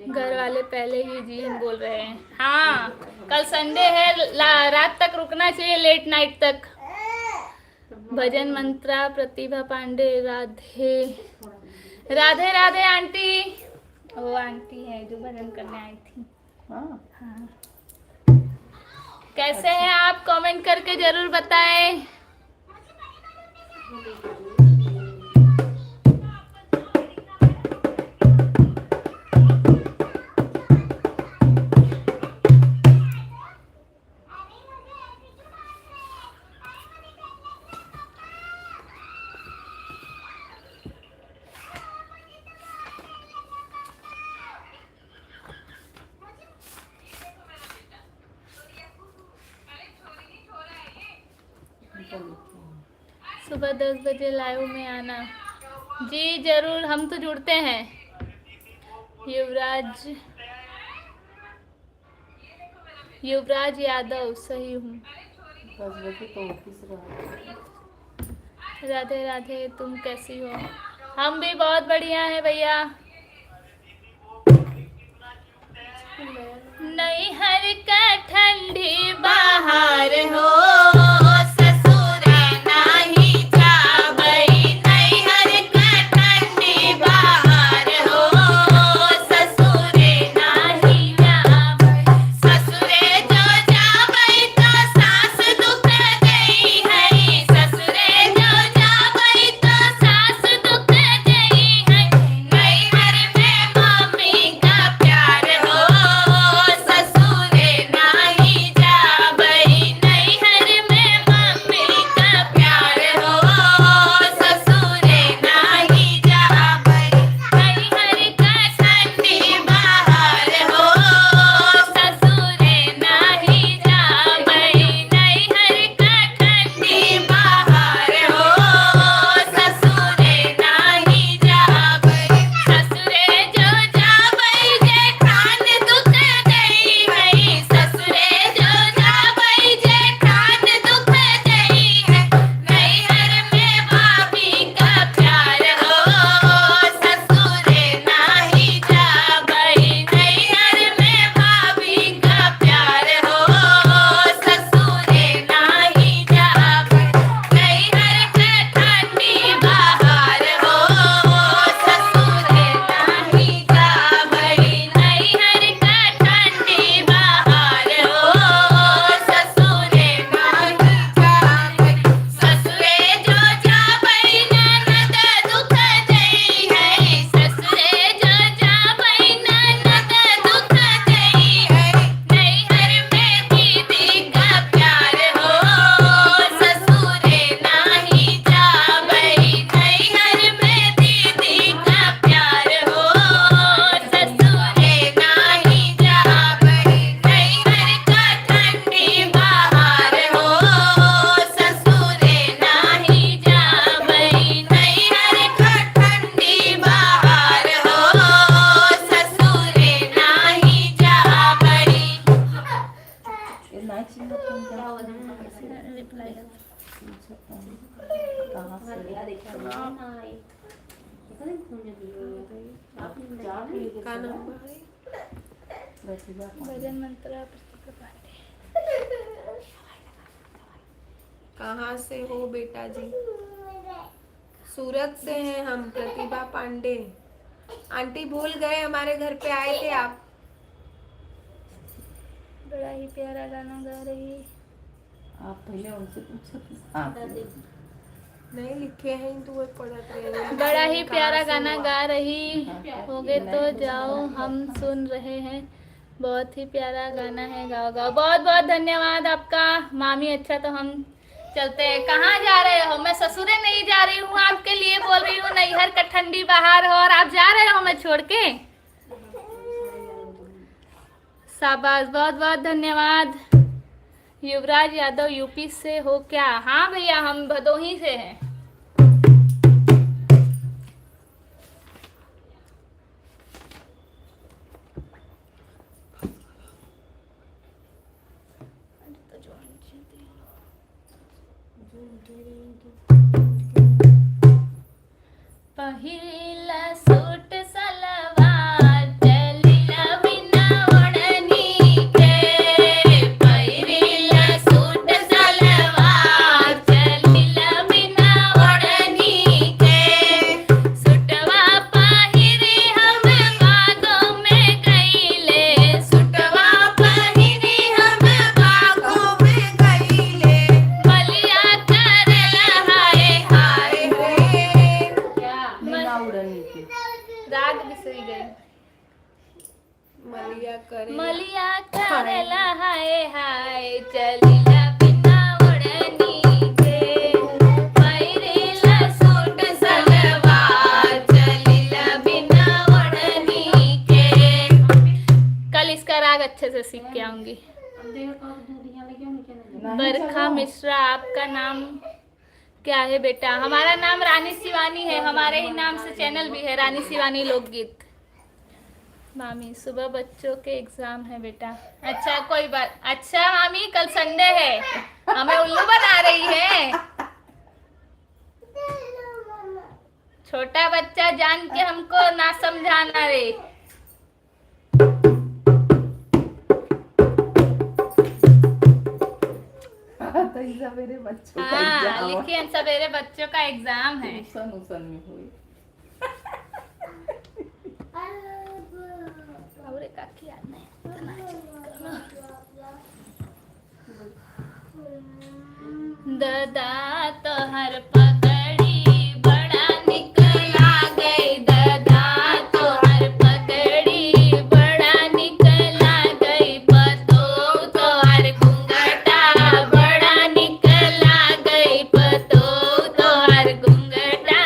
घर वाले पहले ही जी हम बोल रहे हैं। हाँ कल संडे है, रात तक रुकना चाहिए, लेट नाइट तक। भजन मंत्रा प्रतिभा पांडे राधे राधे राधे आंटी, वो आंटी है जो भजन करने आई थी। हाँ हाँ कैसे हैं आप, कमेंट करके जरूर बताएं। सुबह 10 बजे लाइव में आना जी, जरूर, हम तो जुड़ते हैं। युवराज यादव सही हूँ। 10 बजे तो ऑफिस रहा। राधे राधे, तुम कैसी हो? हम भी बहुत बढ़िया हैं भैया। नहीं नैहर का ठंडी बाहर हो ससुरे नाही जाबई नैहर का ठंडी बाहर हो ससुरे नाही जाबई ससुरे जो जाबई तो सास दुख गई है ससुरे जो जाबई तो सास दुख गई है नैहर में मम्मी का प्यार हो ससुरे नाही जाबई नैहर में मम्मी का प्यार हो ससुरे नाही जाबई नैहर का ठंडी बाहर हो ससुरे नाही जाबई नैहर का ठंडी बाहर हो ससुरे नाही जाबई ससुरे जो जाबई जेठान दुख गई है ससुरे जो जाबई जेठान दुख गई है नैहर में भाभी का प्यार हो ससुरे नाही जाबई नैहर में भाभी का प्यार हो ससुरे नाही जाबई नैहर का ठंडी बाहर हो ससुरे नाही जाबई नैहर का ठंडी बाहर हो ससुरे नाही जाबई ससुरे जो जाबई ननद दुख गई है ससुरे जो जाबई ननद दुख गई है नैहर में दीदी का प्यार हो ससुरे नाही जाबई नैहर में दीदी का प्यार हो ससुरे नाही जाबई नैहर का ठंडी बाहर हो ससुरे नाही जाबई नैहर का ठंडी बाहर हो ससुरे नाही जाबई ये ना चिन्ह फोन क्या क्या हुआ था? रिप्लाई कहाँ से ना ये देखा फोन जब आपने जा के लेके का चला। नाम है? प्रतिभा पांडे। भजन मंत्रा पुस्तक पांडे कहाँ से हो बेटा जी? सूरत से हैं हम, प्रतिभा पांडे। आंटी भूल गए हमारे घर पे आए थे आप? बड़ा ही प्यारा गाना गा रही आप पहले उनसे पूछो हाँ नहीं लिखे हैं तो वो पढ़त रहे। बड़ा ही प्यारा गाना गा रही होगे तो जाओ हम सुन रहे हैं बहुत ही प्यारा गाना है गाओ गाओ बहुत बहुत धन्यवाद आपका मामी अच्छा तो हम चलते हैं कहाँ जा रहे हो मैं ससुरे नहीं जा रही हूँ आपके लिए बोल रही हूँ नैहर का ठंडी बाहर हो और आप जा रहे हो हमें छोड़ के शाबाश बहुत बहुत धन्यवाद युवराज यादव यूपी से हो क्या हाँ भैया हम भदोही से हैं पहिला सूट सलवार चलिला बिना ओढ़नी के पहिला सूट सलवार चलिला बिना ओढ़नी के सुटवा पहिरी हम बागों में गईले सुटवा पहिरी हम बागों में गईले मलिया करला हाय हाय बिना उड़नी के राग बिसरी गई मलिया करला हाय हाय चलिला बिना ओढ़नी के पहिरेला सूट सलवार चलिला बिना ओढ़नी के कल इसका राग अच्छे से सीख के आऊंगी बरखा मिश्रा आपका नाम क्या है बेटा हमारा नाम रानी शिवानी है हमारे ही नाम से चैनल भी है रानी शिवानी लोकगीत मामी सुबह बच्चों के एग्जाम है बेटा अच्छा कोई बात अच्छा मामी कल संडे है हमें उल्लू बना रही है छोटा बच्चा जान के हमको ना समझाना रे सवेरे बच्चों का हाँ एग्जाम लिखिए सवेरे बच्चों का एग्जाम है। ट्यूशन उसन में हुई। और एक आखी याद नहीं ददा तोहर पगड़ी बड़ा निकला गई, ददा तोहर पगड़ी बड़ा निकला गई, पतो तोहर घुंघटा बड़ा निकला गई, पतो तोहर घुंघटा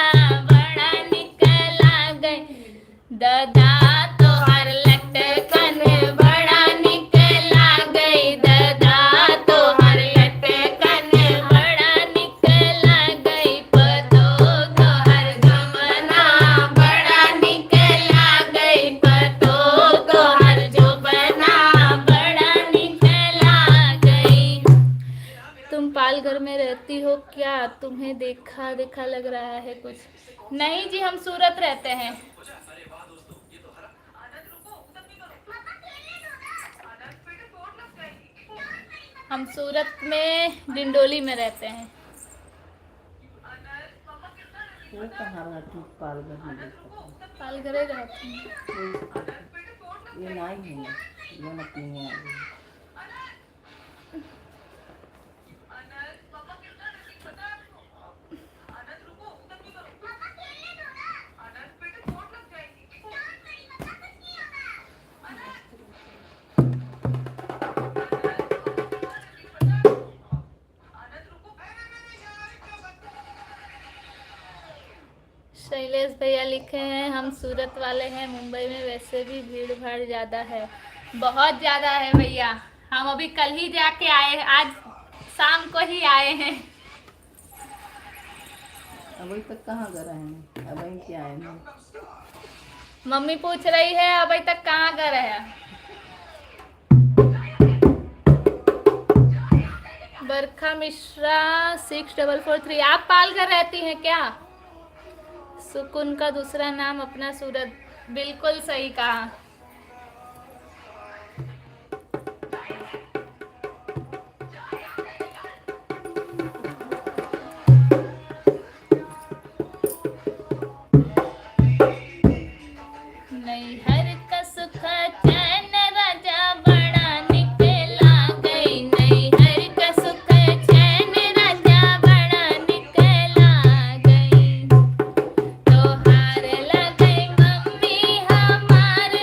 बड़ा निकला गई, ददा तोहर लटकन बड़ा निकला गई, ददा तोहर लटकन बड़ा निकला गई, पतो तोहर जमना बड़ा निकला गई, पतो तोहर जमना बड़ा निकला गई। तुम पालघर में रहती हो क्या? तुम्हें देखा देखा लग रहा है कुछ। नहीं जी, हम सूरत रहते हैं। हम सूरत में डिंडोली में रहते हैं। वो कहाँ रहती पालघर में देखता पालघर ही रहते हैं। ये नाई है ना, ये ना पीने आ गई। शैलेश भैया लिखे हैं हम सूरत वाले हैं, मुंबई में वैसे भी भीड़ भाड़ ज़्यादा है। बहुत ज़्यादा है भैया, हम अभी कल ही जाके आए, आज शाम को ही आए हैं। अभी तक कहाँ गए हैं? अभी क्या आए हैं? मम्मी पूछ रही है अभी तक कहाँ गए हैं। बरखा मिश्रा 6443। आप पालघर रहती हैं क्या? सुकून का दूसरा नाम अपना सूरत। बिल्कुल सही कहा। नैहर का सुख चैन राजा बड़ा निकला गई, नैहर का सुख चैन राजा बड़ा निकला गई, तोहार लगई मम्मी हमार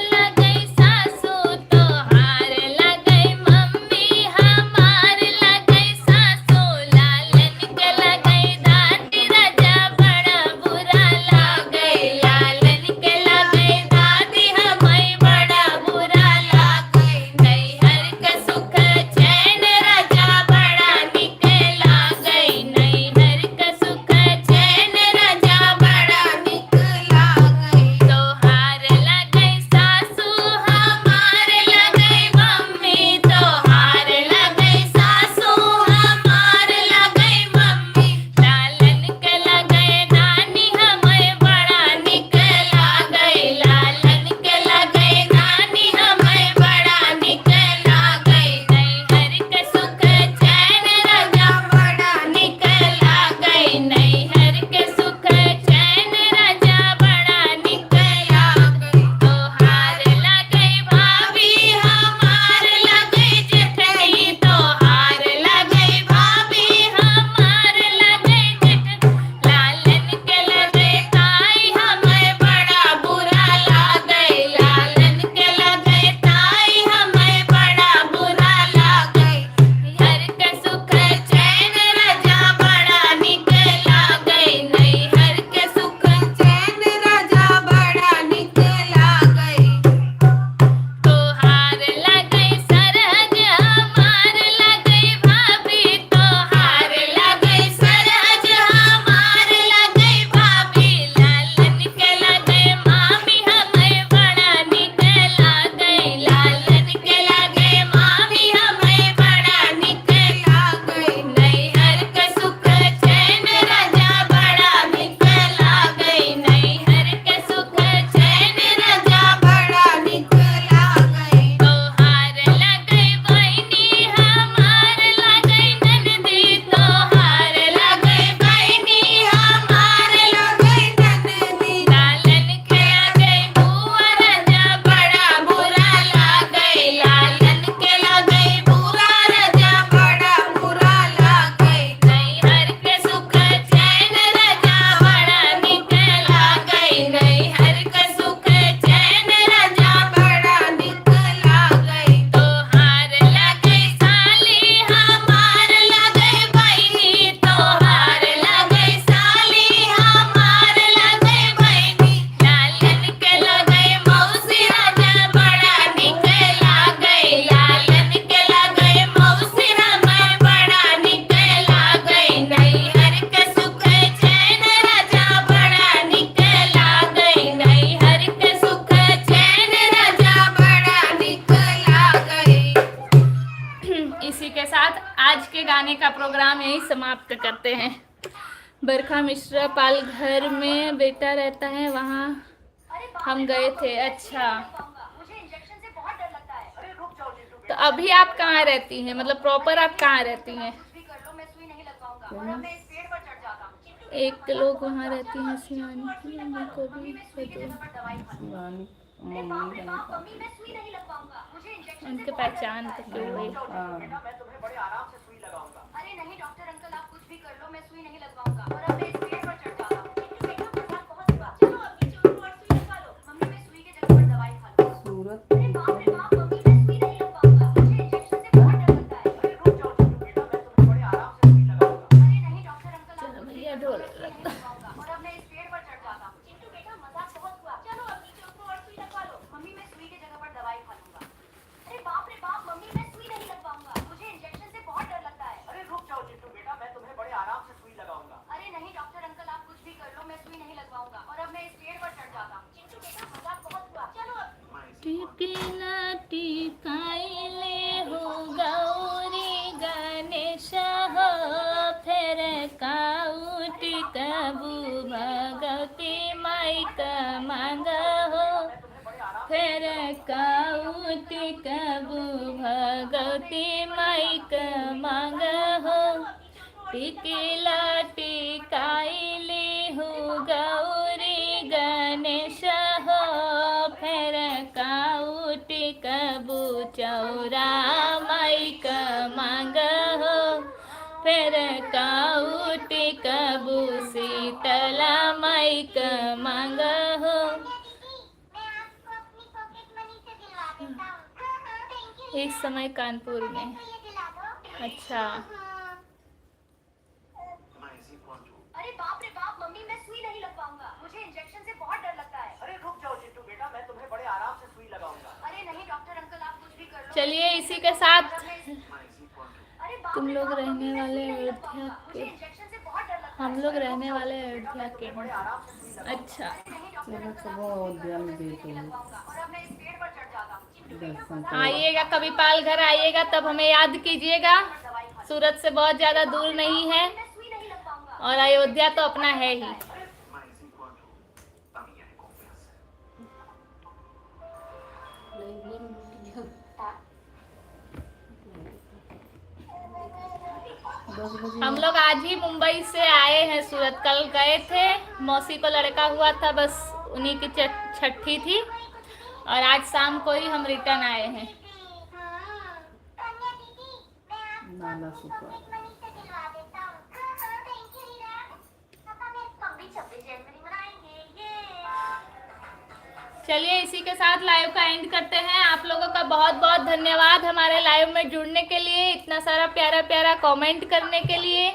साथ आज के गाने का प्रोग्राम यही समाप्त करते हैं। बरखा मिश्रा पाल घर में बेटा रहता है, वहाँ हम गए थे। अच्छा, तो अभी आप कहाँ रहती हैं, मतलब प्रॉपर आप कहाँ रहती हैं? एक लोग वहाँ रहती हैं शिवानी की, मम्मी को भी शिवानी मम्मी का उनके पहचान तो क्यों हुई? हाँ, अरे नहीं डॉक्टर अंकल, आप कुछ भी कर लो, मैं सुई नहीं लगवाऊंगा और अब मैं इस पेड़ पर चढ़ जाता हूँ। बहुत हुआ, चलो अभी चलो और सुई लगवा लो। मम्मी मैं सुई के जगह पर दवाई खा लूँ। सूरत अरे बाप रे बाप, मम्मी मैं सुई नहीं लगवाऊंगा, मुझे इंजेक्शन से बहुत डर लगता है। अरे रुक जाओ चिंटू बेटा, मैं तुम्हें बड़े आराम से सुई लगाऊंगा। अरे नहीं डॉक्टर अंकल, आप कुछ भी भैया कर लो, ढोल मैं सुई नहीं लगवाऊंगा और अब मैं इस पेड़ पर चढ़ जाता हूँ। चिंटू बेटा मजाक बहुत हुआ, चलो अभी चलो और सुई लगवा लो। मम्मी मैं सुई के जगह पर दवाई खा लूंगा। अरे बाप रे बाप, मम्मी मैं सुई नहीं लगवाऊंगा, मुझे इंजेक्शन से बहुत डर लगता है। अरे रुक जाओ चिंटू बेटा, मैं तुम्हें बड़े आराम से सुई लगाऊंगा। अरे नहीं डॉक्टर अंकल, आप कुछ भी कर लो, मैं सुई नहीं लगवाऊंगा और अब मैं इस पेड़ पर चढ़ जाता हूँ। चिंटू बेटा मजाक बहुत हुआ, चलो टिकला टिकाइले हो गौरी गणेश हो, फेर काऊ टिकबू भगवती माई का मांग हो, फेर काऊ टिकबू भगवती माई का मांग हो। टिकला टिकाइले हो गौरी गणेश हो, फेर काऊ टिकबू चौरा माई का मांग हो, फेर काऊ टिकबू शीतला माई का मांग हो। इस समय कानपुर में। अच्छा, अरे बाप रे बाप, मम्मी मैं सुई नहीं लगवाऊंगा, मुझे इंजेक्शन से बहुत डर लगता है। अरे रुक जाओ चिंटू बेटा, मैं तुम्हें बड़े आराम से सुई लगाऊंगा। अरे नहीं डॉक्टर अंकल, आप कुछ भी कर लो। चलिए इसी के साथ अरे बाप तुम रे लोग बाप, रहने मम्मी, मैं वाले सुई नहीं अयोध्या लगवाऊंगा, मुझे के, इंजेक्शन से बहुत डर लगता है। हम लोग रहने वाले अयोध्या के हैं। अच्छा, नहीं डॉक्टर चलो अंकल, सुबह अयोध्या में देखो लगवाऊंगा और अब मैं इस पेड़ पर चढ़ जाता हूँ। चिंटू बेटा दर्शन आइएगा कभी पाल घर आइएगा, तब हमें याद कीजिएगा। सूरत से बहुत ज़्यादा दूर नहीं है मैं सुई नहीं लगवाऊंगा। और अयोध्या तो अपना है ही। दस बजे हम लोग आज ही मुंबई से आए हैं सूरत, कल गए थे, मौसी को लड़का हुआ था, बस उन्हीं की छठी थी और आज शाम को ही हम रिटर्न आए हैं। नाला सुपर चलिए इसी के साथ लाइव का एंड करते हैं। आप लोगों का बहुत बहुत धन्यवाद हमारे लाइव में जुड़ने के लिए, इतना सारा प्यारा प्यारा कमेंट करने के लिए,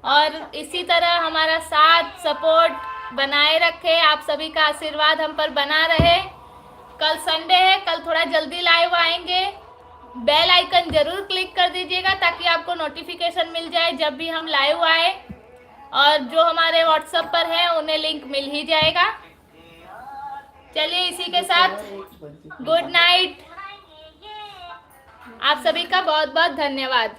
और इसी तरह हमारा साथ सपोर्ट बनाए रखे। आप सभी का आशीर्वाद हम पर बना रहे। कल संडे है, कल थोड़ा जल्दी लाइव आएंगे। बेल आइकन जरूर क्लिक कर दीजिएगा ताकि आपको नोटिफिकेशन मिल जाए जब भी हम लाइव आए, और जो हमारे व्हाट्सएप पर है उन्हें लिंक मिल ही जाएगा। चलिए इसी के साथ गुड नाइट। आप सभी का बहुत बहुत धन्यवाद।